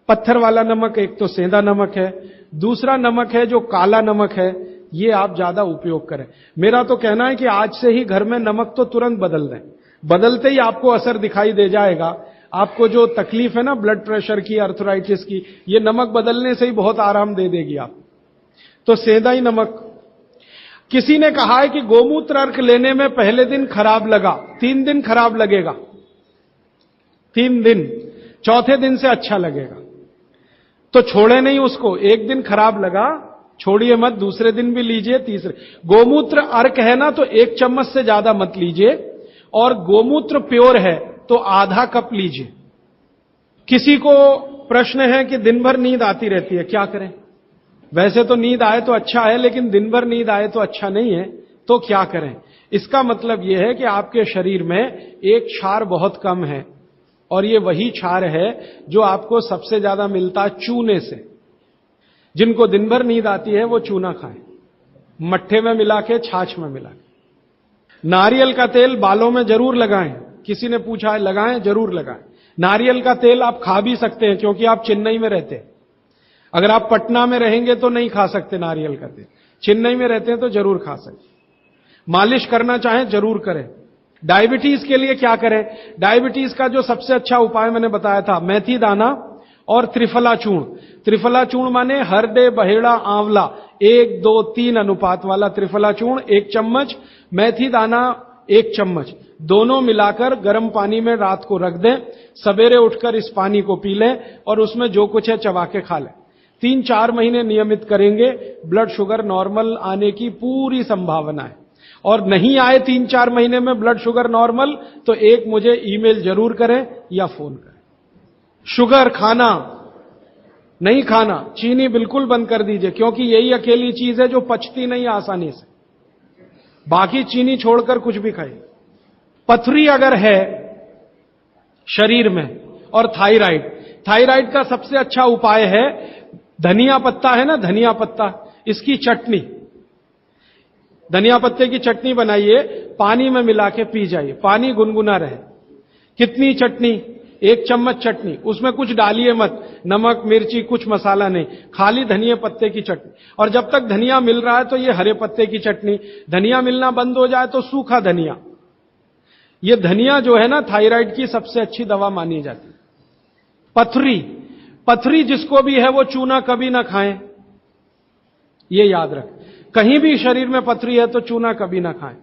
पत्थर वाला नमक एक तो सेंधा नमक है, दूसरा नमक है जो काला नमक है, ये आप ज्यादा उपयोग करें। मेरा तो कहना है कि आज से ही घर में नमक तो तुरंत बदल दें। बदलते ही आपको असर दिखाई दे जाएगा। आपको जो तकलीफ है ना ब्लड प्रेशर की, अर्थराइटिस की, ये नमक बदलने से ही बहुत आराम दे देगी आप। तो सेंधा ही नमक। किसी ने कहा है कि गोमूत्र अर्क लेने में पहले दिन खराब लगा, 3 दिन खराब लगेगा, 3 दिन, चौथे दिन से अच्छा लगेगा। तो छोड़े नहीं उसको। एक दिन खराब लगा, छोड़िए मत, दूसरे दिन भी लीजिए, तीसरे। गोमूत्र अर्क है ना, तो 1 चम्मच से ज्यादा मत लीजिए। और गोमूत्र प्योर है तो आधा कप लीजिए। किसी को प्रश्न है कि दिन भर नींद आती रहती है, क्या करें? वैसे तो नींद आए तो अच्छा है, लेकिन दिन भर नींद आए तो अच्छा नहीं है, तो क्या करें? इसका मतलब यह है कि आपके शरीर में एक क्षार बहुत कम है, और ये वही क्षार है जो आपको सबसे ज्यादा मिलता चूने से। जिनको दिन भर नींद आती है वो चूना खाएं, मट्ठे में मिला के, छाछ में मिला के। नारियल का तेल बालों में जरूर लगाएं। किसी ने पूछा है, लगाएं? जरूर लगाएं। नारियल का तेल आप खा भी सकते हैं, क्योंकि आप चेन्नई में रहते हैं। अगर आप पटना में रहेंगे तो नहीं खा सकते नारियल का तेल, चेन्नई में रहते हैं तो जरूर खा सकते। मालिश करना चाहें जरूर करें। डायबिटीज के लिए क्या करें? डायबिटीज का जो सबसे अच्छा उपाय मैंने बताया था, मेथी दाना और त्रिफला चूर्ण। त्रिफला चूर्ण माने हरडे, बहेड़ा, आंवला, 1, 2, 3 अनुपात वाला त्रिफला चूर्ण 1 चम्मच, मेथी दाना 1 चम्मच, दोनों मिलाकर गर्म पानी में रात को रख दें। सवेरे उठकर इस पानी को पी लें और उसमें जो कुछ है चबा के खा लें। 3-4 महीने नियमित करेंगे, ब्लड शुगर नॉर्मल आने की पूरी संभावना है। और नहीं आए 3-4 महीने में ब्लड शुगर नॉर्मल, तो एक मुझे ईमेल जरूर करें या फोन करें। शुगर खाना नहीं खाना, चीनी बिल्कुल बंद कर दीजिए, क्योंकि यही अकेली चीज है जो पचती नहीं आसानी से। बाकी चीनी छोड़कर कुछ भी खाइए। पथरी अगर है शरीर में और थायराइड का सबसे अच्छा उपाय है धनिया पत्ता है ना, धनिया पत्ता, इसकी चटनी, धनिया पत्ते की चटनी बनाइए, पानी में मिला के पी जाइए। पानी गुनगुना रहे। कितनी चटनी? 1 चम्मच चटनी, उसमें कुछ डालिए मत, नमक मिर्ची कुछ मसाला नहीं, खाली धनिया पत्ते की चटनी। और जब तक धनिया मिल रहा है तो ये हरे पत्ते की चटनी, धनिया मिलना बंद हो जाए तो सूखा धनिया। ये धनिया जो है ना, थायराइड की सबसे अच्छी दवा मानी जाती है। पथरी जिसको भी है वो चूना कभी ना खाएं, ये याद रख। कहीं भी शरीर में पथरी है तो चूना कभी ना खाएं।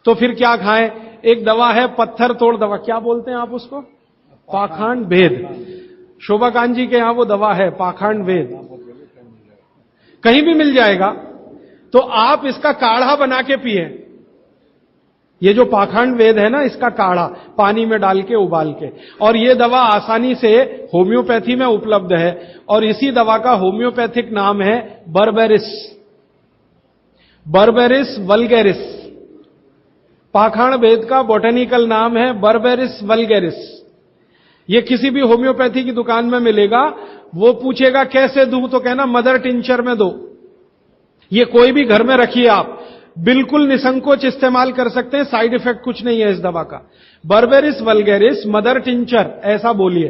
तो फिर क्या खाएं? एक दवा है पत्थर तोड़ दवा, क्या बोलते हैं आप उसको? पाखंड भेद। शोभा कांत जी के यहां वो दवा है, पाखंड भेद, कहीं भी मिल जाएगा। तो आप इसका काढ़ा बना के पिए। ये जो पाखंड वेद है ना, इसका काढ़ा पानी में डाल के उबाल के, और ये दवा आसानी से होम्योपैथी में उपलब्ध है। और इसी दवा का होम्योपैथिक नाम है बर्बेरिस वल्गैरिस। पाखंड वेद का बॉटेनिकल नाम है बर्बेरिस वल्गैरिस। ये किसी भी होम्योपैथी की दुकान में मिलेगा। वो पूछेगा कैसे दूं, तो कहना मदर टिंचर में दो। ये कोई भी घर में रखिए आप, बिल्कुल निसंकोच इस्तेमाल कर सकते हैं, साइड इफेक्ट कुछ नहीं है इस दवा का। बर्बेरिस वल्गैरिस मदर टिंचर ऐसा बोलिए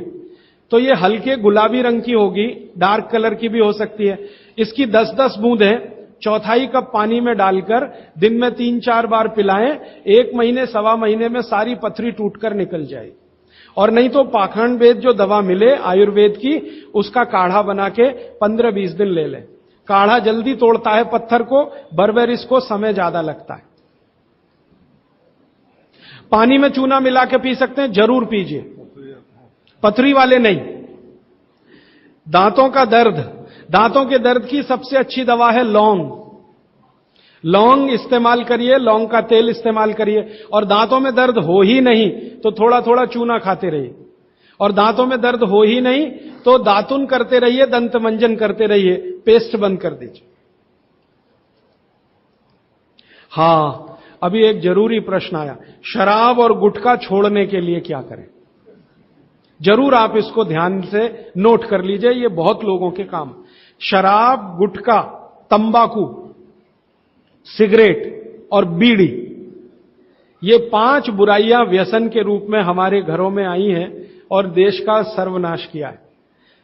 तो ये हल्के गुलाबी रंग की होगी, डार्क कलर की भी हो सकती है। इसकी 10-10 बूंदें 1/4 कप पानी में डालकर दिन में 3-4 बार पिलाएं। 1 महीने 1.25 महीने में सारी पथरी टूटकर निकल जाएगी। और नहीं तो पाखंड वेद जो दवा मिले आयुर्वेद की, उसका काढ़ा बना के 15-20 दिन ले लें। काढ़ा जल्दी तोड़ता है पत्थर को, बर्बेरिस को समय ज्यादा लगता है। पानी में चूना मिला के पी सकते हैं, जरूर पीजिए, पथरी वाले नहीं। दांतों का दर्द, दांतों के दर्द की सबसे अच्छी दवा है लौंग इस्तेमाल करिए, लौंग का तेल इस्तेमाल करिए। और दांतों में दर्द हो ही नहीं तो थोड़ा थोड़ा चूना खाते रहिए। और दांतों में दर्द हो ही नहीं तो दातुन करते रहिए, दंत मंजन करते रहिए, पेस्ट बंद कर दीजिए। हां, अभी एक जरूरी प्रश्न आया, शराब और गुटखा छोड़ने के लिए क्या करें? जरूर आप इसको ध्यान से नोट कर लीजिए, ये बहुत लोगों के काम। शराब, गुटखा, तंबाकू, सिगरेट और बीड़ी, ये 5 बुराइयां व्यसन के रूप में हमारे घरों में आई हैं और देश का सर्वनाश किया है।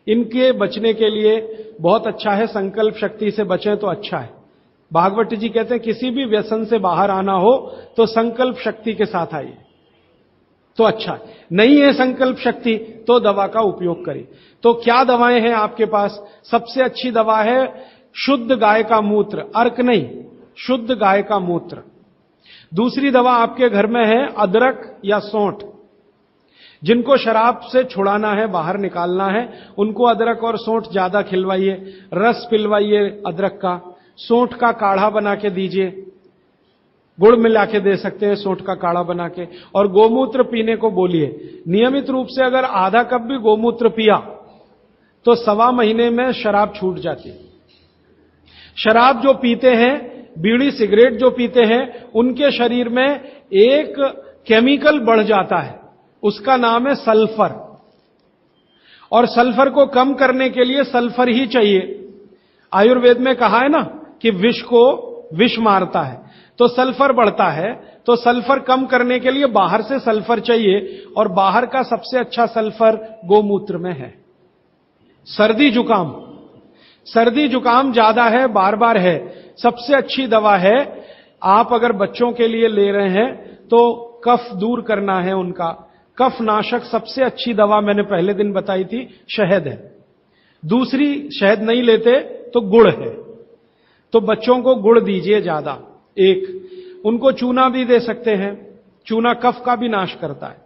इनके बचने के लिए बहुत अच्छा है, संकल्प शक्ति से बचें तो अच्छा है। भागवत जी कहते हैं किसी भी व्यसन से बाहर आना हो तो संकल्प शक्ति के साथ आइए तो अच्छा है। नहीं है संकल्प शक्ति तो दवा का उपयोग करिए। तो क्या दवाएं हैं आपके पास? सबसे अच्छी दवा है शुद्ध गाय का मूत्र, अर्क नहीं, शुद्ध गाय का मूत्र। दूसरी दवा आपके घर में है अदरक या सौंठ। जिनको शराब से छुड़ाना है, बाहर निकालना है, उनको अदरक और सौंठ ज्यादा खिलवाइए, रस पिलवाइए अदरक का, सौंठ का काढ़ा बना के दीजिए, गुड़ मिला के दे सकते हैं सौंठ का काढ़ा बना के। और गोमूत्र पीने को बोलिए। नियमित रूप से अगर आधा कप भी गोमूत्र पिया तो 1.25 महीने में शराब छूट जाती है। शराब जो पीते हैं, बीड़ी सिगरेट जो पीते हैं, उनके शरीर में एक केमिकल बढ़ जाता है उसका नाम है सल्फर। और सल्फर को कम करने के लिए सल्फर ही चाहिए। आयुर्वेद में कहा है ना कि विष को विष मारता है, तो सल्फर बढ़ता है। तो सल्फर कम करने के लिए बाहर से सल्फर चाहिए, और बाहर का सबसे अच्छा सल्फर गोमूत्र में है। सर्दी जुकाम ज्यादा है, बार बार है, सबसे अच्छी दवा है। आप अगर बच्चों के लिए ले रहे हैं तो कफ दूर करना है उनका, कफ नाशक सबसे अच्छी दवा मैंने पहले दिन बताई थी, शहद है। दूसरी, शहद नहीं लेते तो गुड़ है, तो बच्चों को गुड़ दीजिए ज्यादा। एक, उनको चूना भी दे सकते हैं, चूना कफ का भी नाश करता है,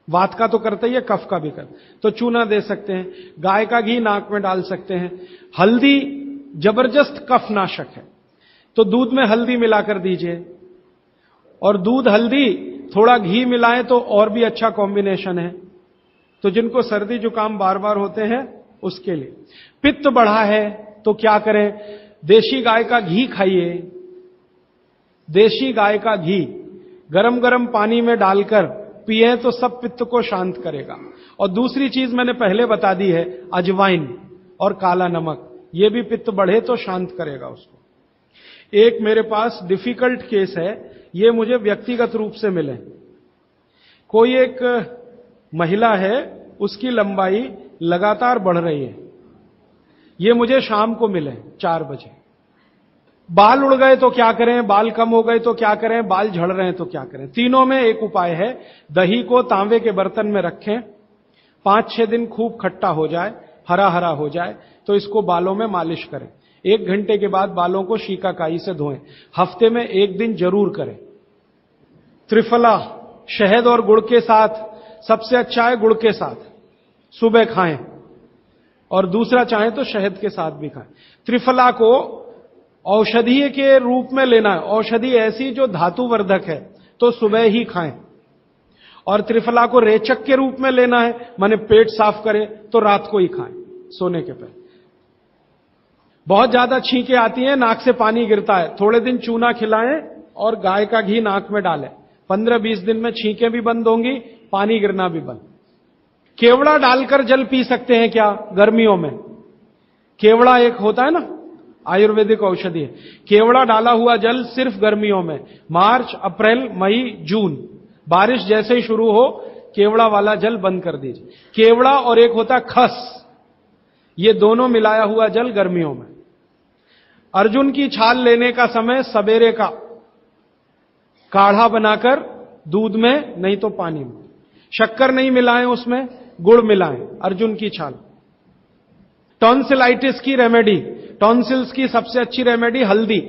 वात का तो करता ही है, कफ का भी करता, तो चूना दे सकते हैं। गाय का घी नाक में डाल सकते हैं। हल्दी जबरदस्त कफ नाशक है, तो दूध में हल्दी मिलाकर दीजिए, और दूध हल्दी थोड़ा घी मिलाएं तो और भी अच्छा कॉम्बिनेशन है। तो जिनको सर्दी जुकाम बार बार होते हैं उसके लिए। पित्त बढ़ा है तो क्या करें? देशी गाय का घी खाइए। देशी गाय का घी गरम गरम पानी में डालकर पिए तो सब पित्त को शांत करेगा। और दूसरी चीज मैंने पहले बता दी है, अजवाइन और काला नमक, ये भी पित्त बढ़े तो शांत करेगा उसको। एक मेरे पास डिफिकल्ट केस है, ये मुझे व्यक्तिगत रूप से मिले। कोई एक महिला है, उसकी लंबाई लगातार बढ़ रही है, ये मुझे शाम को मिले 4 बजे। बाल उड़ गए तो क्या करें, बाल कम हो गए तो क्या करें, बाल झड़ रहे हैं तो क्या करें? तीनों में एक उपाय है, दही को तांबे के बर्तन में रखें, 5-6 दिन खूब खट्टा हो जाए, हरा हरा हो जाए, तो इसको बालों में मालिश करें। 1 घंटे के बाद बालों को शीकाकाई से धोएं। हफ्ते में 1 दिन जरूर करें। त्रिफला शहद और गुड़ के साथ सबसे अच्छा है, गुड़ के साथ सुबह खाएं, और दूसरा चाहे तो शहद के साथ भी खाएं। त्रिफला को औषधीय के रूप में लेना है, औषधि ऐसी जो धातुवर्धक है, तो सुबह ही खाएं। और त्रिफला को रेचक के रूप में लेना है, माने पेट साफ करे, तो रात को ही खाएं सोने के पहले। बहुत ज्यादा छींकें आती हैं, नाक से पानी गिरता है, थोड़े दिन चूना खिलाएं और गाय का घी नाक में डालें। 15-20 दिन में छींकें भी बंद होंगी, पानी गिरना भी बंद। केवड़ा डालकर जल पी सकते हैं क्या गर्मियों में? केवड़ा एक होता है ना, आयुर्वेदिक औषधि है। केवड़ा डाला हुआ जल सिर्फ गर्मियों में, मार्च, अप्रैल, मई, जून, बारिश जैसे ही शुरू हो केवड़ा वाला जल बंद कर दीजिए। केवड़ा और एक होता है खस, ये दोनों मिलाया हुआ जल गर्मियों में। अर्जुन की छाल लेने का समय सवेरे का, काढ़ा बनाकर दूध में नहीं तो पानी में, शक्कर नहीं मिलाएं उसमें, गुड़ मिलाएं, अर्जुन की छाल। टॉन्सिलाइटिस की रेमेडी, टॉन्सिल्स की सबसे अच्छी रेमेडी हल्दी।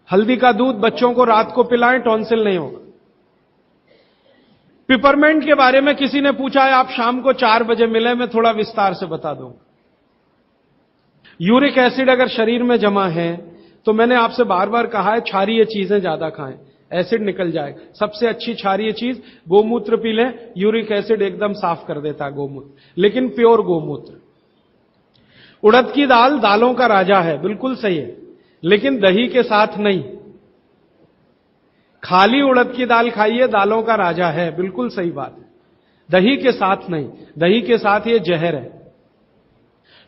हल्दी का दूध बच्चों को रात को पिलाएं, टॉन्सिल नहीं होगा। पिपरमेंट के बारे में किसी ने पूछा है, आप शाम को 4 बजे मिले, मैं थोड़ा विस्तार से बता दूं। यूरिक एसिड अगर शरीर में जमा है तो मैंने आपसे बार बार कहा है, क्षारीय चीजें ज्यादा खाएं, एसिड निकल जाएगा। सबसे अच्छी क्षारीय चीज गोमूत्र पी लें, यूरिक एसिड एकदम साफ कर देता है गोमूत्र, लेकिन प्योर गोमूत्र। उड़द की दाल दालों का राजा है, बिल्कुल सही है, लेकिन दही के साथ नहीं। खाली उड़द की दाल खाइए, दालों का राजा है, बिल्कुल सही बात है, दही के साथ नहीं। दही के साथ ये जहर है।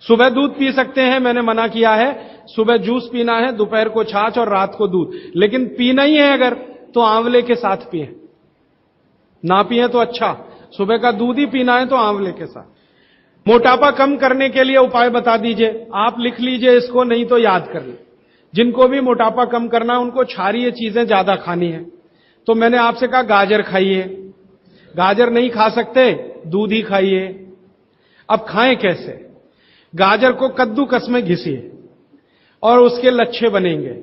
सुबह दूध पी सकते हैं, मैंने मना किया है, सुबह जूस पीना है, दोपहर को छाछ और रात को दूध, लेकिन पीना ही है अगर तो आंवले के साथ पिए, ना पिए तो अच्छा, सुबह का दूध ही पीना है तो आंवले के साथ। मोटापा कम करने के लिए उपाय बता दीजिए, आप लिख लीजिए इसको, नहीं तो याद कर लीजिए। जिनको भी मोटापा कम करना है उनको क्षारीय चीजें ज्यादा खानी है, तो मैंने आपसे कहा गाजर खाइए। गाजर नहीं खा सकते, दूध ही खाइए। अब खाएं कैसे? गाजर को कद्दूकस में घिसिए और उसके लच्छे बनेंगे।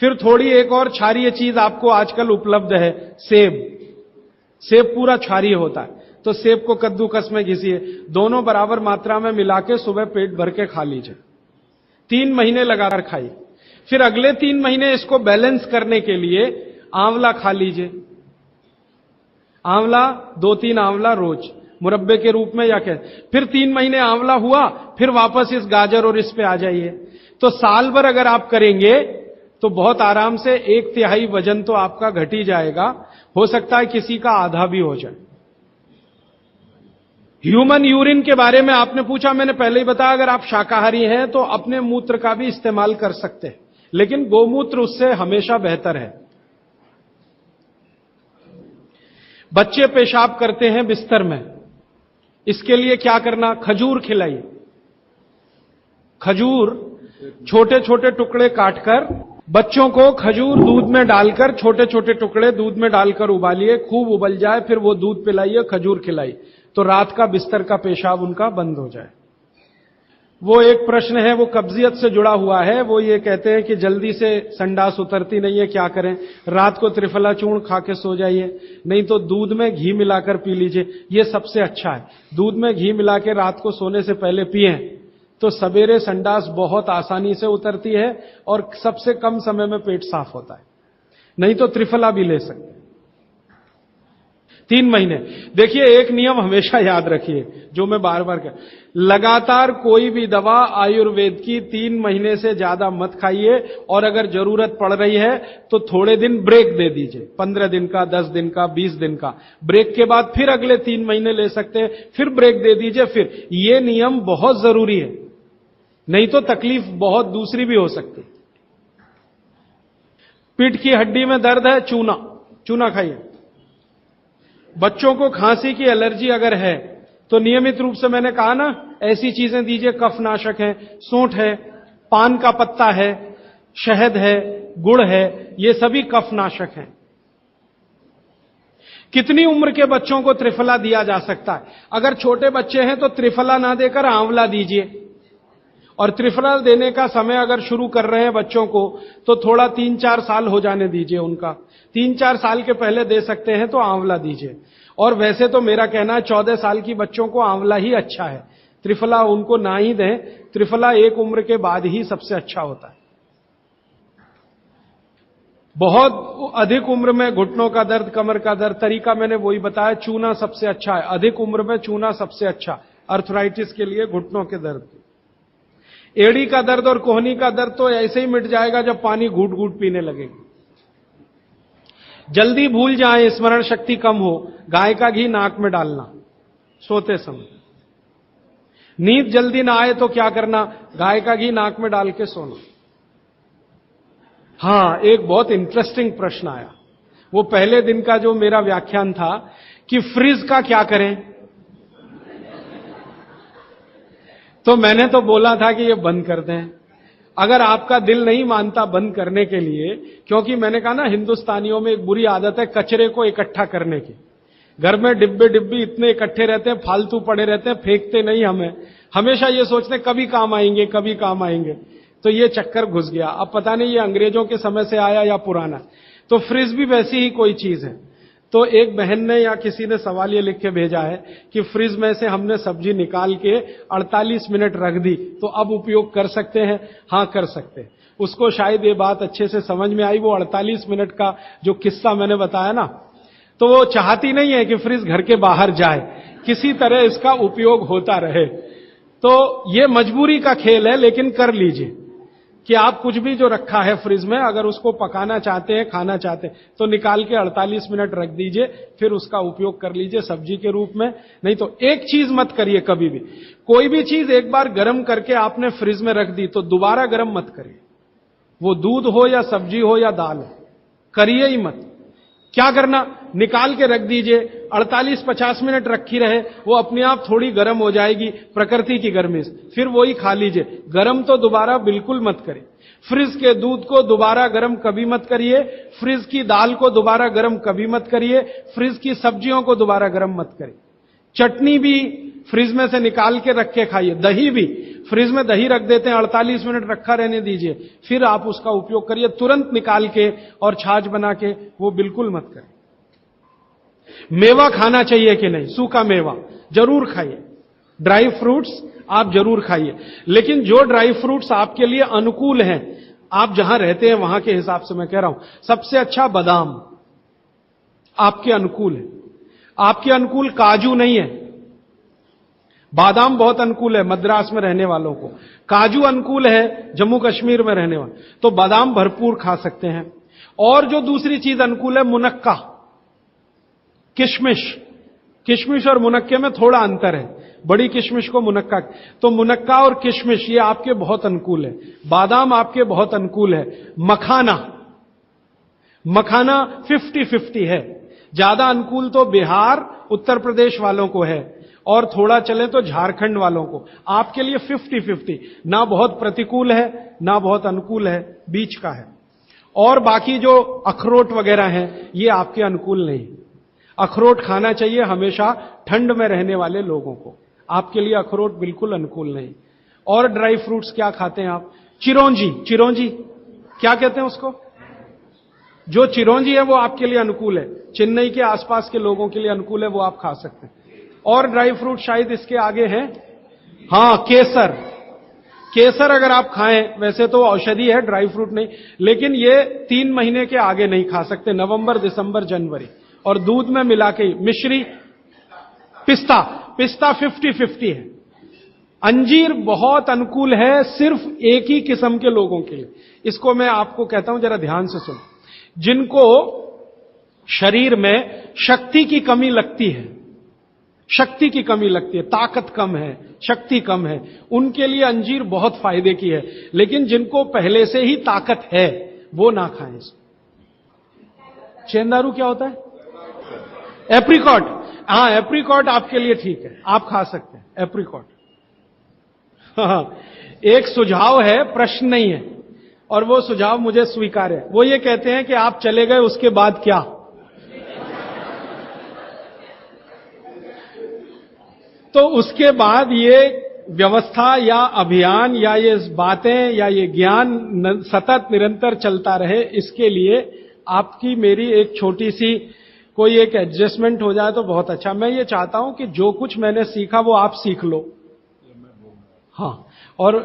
फिर थोड़ी एक और क्षारीय चीज आपको आजकल उपलब्ध है, सेब। सेब पूरा क्षारीय होता है, तो सेब को कद्दूकस में घिसिए, दोनों बराबर मात्रा में मिला के सुबह पेट भर के खा लीजिए। 3 महीने लगातार खाइए। फिर अगले 3 महीने इसको बैलेंस करने के लिए आंवला खा लीजिए। आंवला 2-3 आंवला रोज मुरब्बे के रूप में, या क्या। फिर 3 महीने आंवला हुआ, फिर वापस इस गाजर और इस पे आ जाइए। तो साल भर अगर आप करेंगे तो बहुत आराम से 1/3 वजन तो आपका घट ही जाएगा, हो सकता है किसी का आधा भी हो जाए। ह्यूमन यूरिन के बारे में आपने पूछा, मैंने पहले ही बताया, अगर आप शाकाहारी हैं तो अपने मूत्र का भी इस्तेमाल कर सकते हैं, लेकिन गोमूत्र उससे हमेशा बेहतर है। बच्चे पेशाब करते हैं बिस्तर में, इसके लिए क्या करना? खजूर खिलाइए। खजूर छोटे छोटे टुकड़े काटकर बच्चों को खजूर दूध में डालकर, छोटे छोटे टुकड़े दूध में डालकर उबालिए, खूब उबल जाए, फिर वो दूध पिलाइए, खजूर खिलाइए, तो रात का बिस्तर का पेशाब उनका बंद हो जाए। वो एक प्रश्न है, वो कब्जियत से जुड़ा हुआ है। वो ये कहते हैं कि जल्दी से संडास उतरती नहीं है, क्या करें? रात को त्रिफला चूर्ण खा के सो जाइए, नहीं तो दूध में घी मिलाकर पी लीजिए, ये सबसे अच्छा है। दूध में घी मिला के रात को सोने से पहले पिएं तो सवेरे संडास बहुत आसानी से उतरती है और सबसे कम समय में पेट साफ होता है। नहीं तो त्रिफला भी ले सकते हैं। 3 महीने। देखिए, एक नियम हमेशा याद रखिए, जो मैं बार बार कह, लगातार कोई भी दवा आयुर्वेद की 3 महीने से ज्यादा मत खाइए, और अगर जरूरत पड़ रही है तो थोड़े दिन ब्रेक दे दीजिए, 15 दिन का, 10 दिन का, 20 दिन का। ब्रेक के बाद फिर अगले 3 महीने ले सकते हैं, फिर ब्रेक दे दीजिए। फिर ये नियम बहुत जरूरी है, नहीं तो तकलीफ बहुत दूसरी भी हो सकती। पीठ की हड्डी में दर्द है, चूना, चूना खाइए। बच्चों को खांसी की एलर्जी अगर है तो नियमित रूप से, मैंने कहा ना, ऐसी चीजें दीजिए, कफनाशक है, सोंठ है, पान का पत्ता है, शहद है, गुड़ है, ये सभी कफनाशक हैं। कितनी उम्र के बच्चों को त्रिफला दिया जा सकता है? अगर छोटे बच्चे हैं तो त्रिफला ना देकर आंवला दीजिए, और त्रिफला देने का समय अगर शुरू कर रहे हैं बच्चों को तो थोड़ा 3-4 साल हो जाने दीजिए उनका। 3-4 साल के पहले दे सकते हैं तो आंवला दीजिए। और वैसे तो मेरा कहना है 14 साल की बच्चों को आंवला ही अच्छा है, त्रिफला उनको ना ही दें। त्रिफला एक उम्र के बाद ही सबसे अच्छा होता है। बहुत अधिक उम्र में घुटनों का दर्द, कमर का दर्द, तरीका मैंने वही बताया, चूना सबसे अच्छा है। अधिक उम्र में चूना सबसे अच्छा, अर्थराइटिस के लिए, घुटनों के दर्द। एड़ी का दर्द और कोहनी का दर्द तो ऐसे ही मिट जाएगा जब पानी घूट घूट पीने लगेगी। जल्दी भूल जाए, स्मरण शक्ति कम हो, गाय का घी नाक में डालना सोते समय। नींद जल्दी ना आए तो क्या करना? गाय का घी नाक में डाल के सोना। हां, एक बहुत इंटरेस्टिंग प्रश्न आया, वो पहले दिन का जो मेरा व्याख्यान था कि फ्रिज का क्या करें, तो मैंने तो बोला था कि ये बंद कर दें। अगर आपका दिल नहीं मानता बंद करने के लिए, क्योंकि मैंने कहा ना, हिंदुस्तानियों में एक बुरी आदत है कचरे को इकट्ठा करने की। घर में डिब्बे डिब्बी इतने इकट्ठे रहते हैं, फालतू पड़े रहते हैं, फेंकते नहीं हमें, हमेशा ये सोचते हैं कभी काम आएंगे, कभी काम आएंगे। तो ये चक्कर घुस गया। अब पता नहीं ये अंग्रेजों के समय से आया या पुराना। तो फ्रिज भी वैसी ही कोई चीज है। तो एक बहन ने या किसी ने सवाल ये लिख के भेजा है कि फ्रिज में से हमने सब्जी निकाल के 48 मिनट रख दी, तो अब उपयोग कर सकते हैं? हां, कर सकते हैं। उसको शायद ये बात अच्छे से समझ में आई। वो 48 मिनट का जो किस्सा मैंने बताया ना, तो वो चाहती नहीं है कि फ्रिज घर के बाहर जाए, किसी तरह इसका उपयोग होता रहे। तो ये मजबूरी का खेल है, लेकिन कर लीजिए कि आप कुछ भी जो रखा है फ्रिज में, अगर उसको पकाना चाहते हैं, खाना चाहते हैं, तो निकाल के 48 मिनट रख दीजिए, फिर उसका उपयोग कर लीजिए सब्जी के रूप में। नहीं तो एक चीज मत करिए कभी भी, कोई भी चीज एक बार गर्म करके आपने फ्रिज में रख दी तो दोबारा गर्म मत करिए। वो दूध हो या सब्जी हो या दाल हो, करिए ही मत। क्या करना? निकाल के रख दीजिए, 48-50 मिनट रखी रहे, वो अपने आप थोड़ी गर्म हो जाएगी, प्रकृति की गर्मी से, फिर वही खा लीजिए। गर्म तो दोबारा बिल्कुल मत करिए। फ्रिज के दूध को दोबारा गर्म कभी मत करिए, फ्रिज की दाल को दोबारा गर्म कभी मत करिए, फ्रिज की सब्जियों को दोबारा गर्म मत करिए। चटनी भी फ्रिज में से निकाल के रख के खाइए। दही भी फ्रिज में दही रख देते हैं, 48 मिनट रखा रहने दीजिए, फिर आप उसका उपयोग करिए। तुरंत निकाल के और छाछ बना के वो बिल्कुल मत करिए। मेवा खाना चाहिए कि नहीं? सूखा मेवा जरूर खाइए, ड्राई फ्रूट्स आप जरूर खाइए, लेकिन जो ड्राई फ्रूट्स आपके लिए अनुकूल हैं, आप जहां रहते हैं वहां के हिसाब से मैं कह रहा हूं। सबसे अच्छा बादाम आपके अनुकूल है, आपके अनुकूल काजू नहीं है। बादाम बहुत अनुकूल है मद्रास में रहने वालों को, काजू अनुकूल है जम्मू कश्मीर में रहने वाले, तो बादाम भरपूर खा सकते हैं। और जो दूसरी चीज अनुकूल है, मुनक्का, किशमिश। किशमिश और मुनक्के में थोड़ा अंतर है, बड़ी किशमिश को मुनक्का, तो मुनक्का और किशमिश ये आपके बहुत अनुकूल है। बादाम आपके बहुत अनुकूल है। मखाना 50-50 है। ज्यादा अनुकूल तो बिहार उत्तर प्रदेश वालों को है, और थोड़ा चले तो झारखंड वालों को। आपके लिए 50-50, ना बहुत प्रतिकूल है ना बहुत अनुकूल है, बीच का है। और बाकी जो अखरोट वगैरह हैं ये आपके अनुकूल नहीं। अखरोट खाना चाहिए हमेशा ठंड में रहने वाले लोगों को, आपके लिए अखरोट बिल्कुल अनुकूल नहीं। और ड्राई फ्रूट्स क्या खाते हैं आप? चिरौंजी क्या कहते हैं उसको? जो चिरौंजी है वो आपके लिए अनुकूल है, चेन्नई के आसपास के लोगों के लिए अनुकूल है, वो आप खा सकते हैं। और ड्राई फ्रूट शायद इसके आगे हैं, हां, केसर अगर आप खाएं, वैसे तो औषधि है, ड्राई फ्रूट नहीं, लेकिन ये 3 महीने के आगे नहीं खा सकते, नवंबर, दिसंबर, जनवरी। और दूध में मिला के मिश्री, पिस्ता 50-50 है। अंजीर बहुत अनुकूल है सिर्फ एक ही किस्म के लोगों के लिए। इसको मैं आपको कहता हूं, जरा ध्यान से सुनो। जिनको शरीर में शक्ति की कमी लगती है, ताकत कम है, शक्ति कम है, उनके लिए अंजीर बहुत फायदे की है। लेकिन जिनको पहले से ही ताकत है वो ना खाएं इसको। चेंदारू क्या होता है? एप्रिकॉट, हां, एप्रिकॉट आपके लिए ठीक है, आप खा सकते हैं एप्रिकॉट। एक सुझाव है, प्रश्न नहीं है, और वो सुझाव मुझे स्वीकार है। वो ये कहते हैं कि आप चले गए उसके बाद क्या? तो उसके बाद ये व्यवस्था या अभियान या ये बातें या ये ज्ञान सतत निरंतर चलता रहे, इसके लिए आपकी मेरी एक छोटी सी कोई एक एडजस्टमेंट हो जाए तो बहुत अच्छा। मैं ये चाहता हूं कि जो कुछ मैंने सीखा वो आप सीख लो। हां, और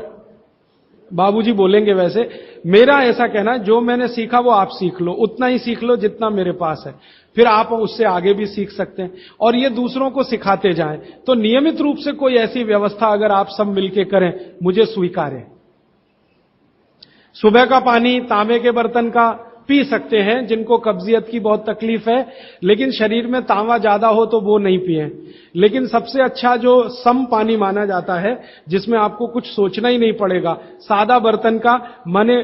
बाबूजी बोलेंगे वैसे, मेरा ऐसा कहना, जो मैंने सीखा वो आप सीख लो, उतना ही सीख लो जितना मेरे पास है, फिर आप उससे आगे भी सीख सकते हैं, और ये दूसरों को सिखाते जाएं। तो नियमित रूप से कोई ऐसी व्यवस्था अगर आप सब मिलकर करें, मुझे स्वीकार है। सुबह का पानी तांबे के बर्तन का पी सकते हैं जिनको कब्जियत की बहुत तकलीफ है, लेकिन शरीर में तांबा ज्यादा हो तो वो नहीं पिएं। लेकिन सबसे अच्छा जो सम पानी माना जाता है, जिसमें आपको कुछ सोचना ही नहीं पड़ेगा, सादा बर्तन का, माने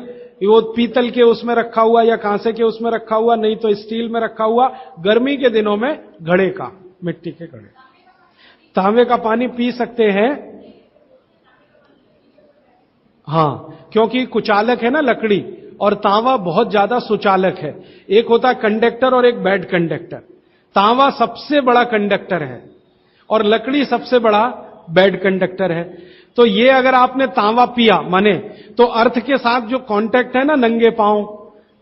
वो पीतल के उसमें रखा हुआ या कांसे के उसमें रखा हुआ, नहीं तो स्टील में रखा हुआ, गर्मी के दिनों में घड़े का, मिट्टी के घड़े, तांबे का पानी पी सकते हैं। हां, क्योंकि कुचालक है ना लकड़ी, और तांबा बहुत ज्यादा सुचालक है। एक होता है कंडक्टर और एक बैड कंडक्टर। तांबा सबसे बड़ा कंडक्टर है और लकड़ी सबसे बड़ा बैड कंडक्टर है। तो ये अगर आपने तांबा पिया माने, तो अर्थ के साथ जो कांटेक्ट है ना नंगे पांव,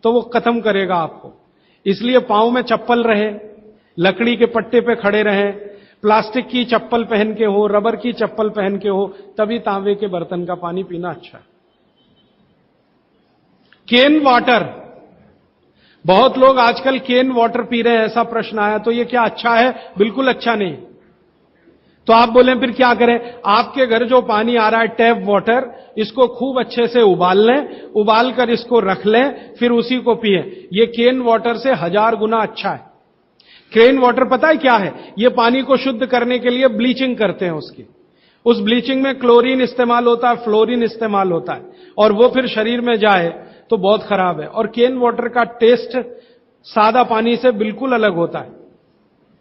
तो वो खत्म करेगा आपको। इसलिए पांव में चप्पल रहे, लकड़ी के पट्टे पे खड़े रहें, प्लास्टिक की चप्पल पहन के हो, रबर की चप्पल पहन के हो, तभी तांबे के बर्तन का पानी पीना अच्छा है। केन वाटर, बहुत लोग आजकल केन वाटर पी रहे हैं, ऐसा प्रश्न आया, तो ये क्या अच्छा है? बिल्कुल अच्छा नहीं। तो आप बोले फिर क्या करें? आपके घर जो पानी आ रहा है टैप वाटर, इसको खूब अच्छे से उबाल लें, उबाल कर इसको रख लें, फिर उसी को पिएं। ये केन वाटर से 1000 गुना अच्छा है। केन वाटर पता है क्या है? ये पानी को शुद्ध करने के लिए ब्लीचिंग करते हैं उसकी। उस ब्लीचिंग में क्लोरीन इस्तेमाल होता है, फ्लोरीन इस्तेमाल होता है, और वो फिर शरीर में जाए तो बहुत खराब है। और केन वाटर का टेस्ट सादा पानी से बिल्कुल अलग होता है।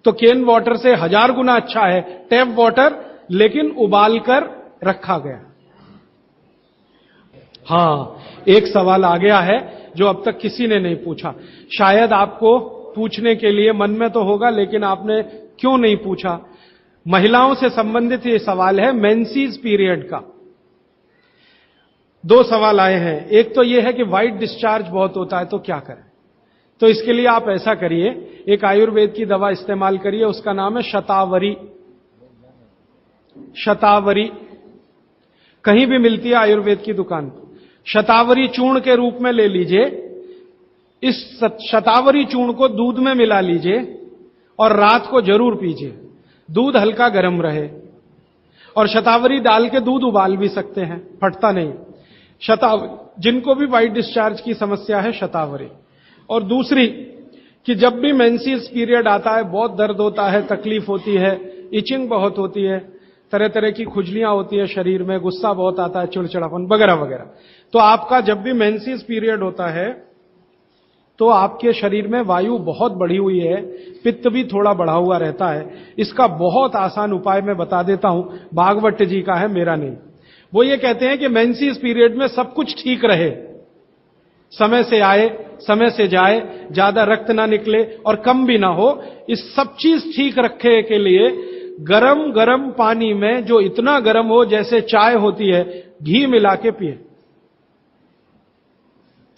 तो केन वाटर से 1000 गुना अच्छा है टैप वाटर, लेकिन उबाल कर रखा गया। हां, एक सवाल आ गया है जो अब तक किसी ने नहीं पूछा, शायद आपको पूछने के लिए मन में तो होगा, लेकिन आपने क्यों नहीं पूछा। महिलाओं से संबंधित ये सवाल है, मेंसेस पीरियड का। 2 सवाल आए हैं। एक तो यह है कि व्हाइट डिस्चार्ज बहुत होता है, तो क्या करें? तो इसके लिए आप ऐसा करिए, एक आयुर्वेद की दवा इस्तेमाल करिए, उसका नाम है शतावरी। शतावरी कहीं भी मिलती है आयुर्वेद की दुकान पर। शतावरी चूर्ण के रूप में ले लीजिए। इस शतावरी चूर्ण को दूध में मिला लीजिए और रात को जरूर पीजिए। दूध हल्का गर्म रहे, और शतावरी डाल के दूध उबाल भी सकते हैं, फटता नहीं। शतावरी, जिनको भी व्हाइट डिस्चार्ज की समस्या है, शतावरी। और दूसरी कि जब भी मेंसेस पीरियड आता है बहुत दर्द होता है, तकलीफ होती है, इचिंग बहुत होती है, तरह तरह की खुजलियां होती है शरीर में, गुस्सा बहुत आता है, चिड़चिड़ापन वगैरह वगैरह। तो आपका जब भी मेंसेस पीरियड होता है तो आपके शरीर में वायु बहुत बढ़ी हुई है, पित्त भी थोड़ा बढ़ा हुआ रहता है। इसका बहुत आसान उपाय मैं बता देता हूं, भागवत जी का है, मेरा नहीं। वो ये कहते हैं कि मेंसेस पीरियड में सब कुछ ठीक रहे, समय से आए, समय से जाए, ज्यादा रक्त ना निकले और कम भी ना हो, इस सब चीज ठीक रखने के लिए गरम गरम पानी में, जो इतना गरम हो जैसे चाय होती है, घी मिला के पिए।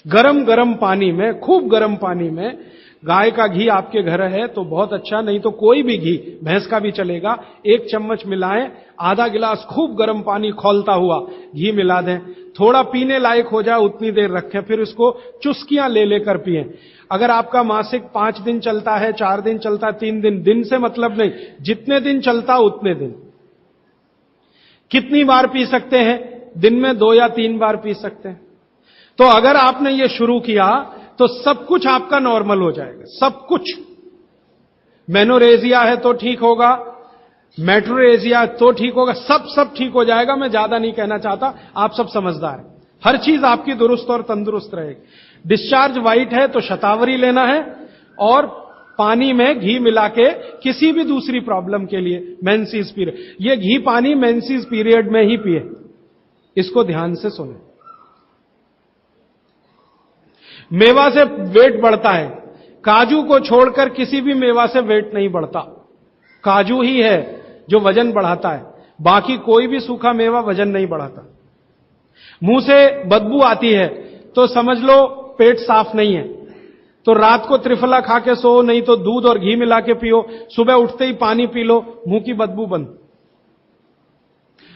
गरम गरम पानी में, खूब गरम पानी में, गाय का घी आपके घर है तो बहुत अच्छा, नहीं तो कोई भी घी, भैंस का भी चलेगा, 1 चम्मच मिलाएं, आधा गिलास खूब गर्म पानी खौलता हुआ घी मिला दें, थोड़ा पीने लायक हो जाए उतनी देर रखें, फिर उसको चुस्कियां ले लेकर पिएं। अगर आपका मासिक 5 दिन चलता है, 4 दिन चलता है, 3 दिन, दिन से मतलब नहीं, जितने दिन चलता उतने दिन। कितनी बार पी सकते हैं? दिन में 2 या 3 बार पी सकते हैं। तो अगर आपने ये शुरू किया तो सब कुछ आपका नॉर्मल हो जाएगा, सब कुछ। मेनोरेजिया है तो ठीक होगा, मेट्रोरेजिया तो ठीक होगा, सब ठीक हो जाएगा। मैं ज्यादा नहीं कहना चाहता, आप सब समझदार हैं। हर चीज आपकी दुरुस्त और तंदुरुस्त रहेगी। डिस्चार्ज वाइट है तो शतावरी लेना है, और पानी में घी मिला के किसी भी दूसरी प्रॉब्लम के लिए, मेंसेस पीरियड, ये घी पानी मेंसेस पीरियड में ही पिए। इसको ध्यान से सुने। मेवा से वेट बढ़ता है, काजू को छोड़कर किसी भी मेवा से वेट नहीं बढ़ता। काजू ही है जो वजन बढ़ाता है, बाकी कोई भी सूखा मेवा वजन नहीं बढ़ाता। मुंह से बदबू आती है तो समझ लो पेट साफ नहीं है, तो रात को त्रिफला खा के सो, नहीं तो दूध और घी मिला के पियो, सुबह उठते ही पानी पी लो, मुंह की बदबू बंद।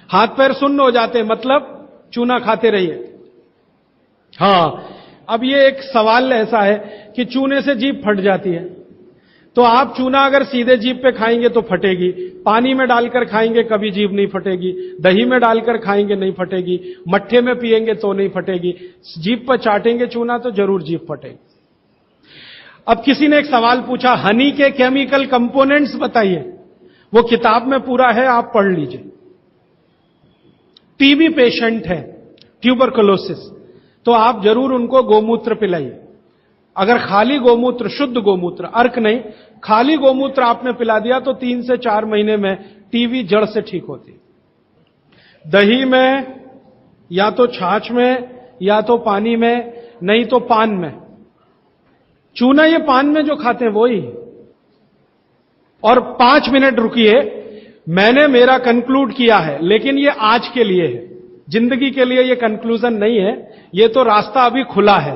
हाथ पैर सुन्न हो जाते, मतलब चूना खाते रहिए। हां, अब ये एक सवाल ऐसा है कि चूने से जीभ फट जाती है, तो आप चूना अगर सीधे जीभ पे खाएंगे तो फटेगी, पानी में डालकर खाएंगे कभी जीभ नहीं फटेगी, दही में डालकर खाएंगे नहीं फटेगी, मट्ठे में पिएंगे तो नहीं फटेगी, जीभ पर चाटेंगे चूना तो जरूर जीभ फटेगी। अब किसी ने एक सवाल पूछा, हनी के केमिकल कंपोनेंट्स बताइए। वो किताब में पूरा है, आप पढ़ लीजिए। टीबी पेशेंट है, ट्यूबरकुलोसिस, तो आप जरूर उनको गोमूत्र पिलाइए। अगर खाली गोमूत्र, शुद्ध गोमूत्र, अर्क नहीं, खाली गोमूत्र आपने पिला दिया तो 3 से 4 महीने में टीबी जड़ से ठीक होती। दही में, या तो छाछ में, या तो पानी में, नहीं तो पान में। चूना ये पान में जो खाते हैं वो ही। और 5 मिनट रुकिए, मैंने मेरा कंक्लूड किया है, लेकिन ये आज के लिए है, जिंदगी के लिए ये कंक्लूजन नहीं है, ये तो रास्ता अभी खुला है।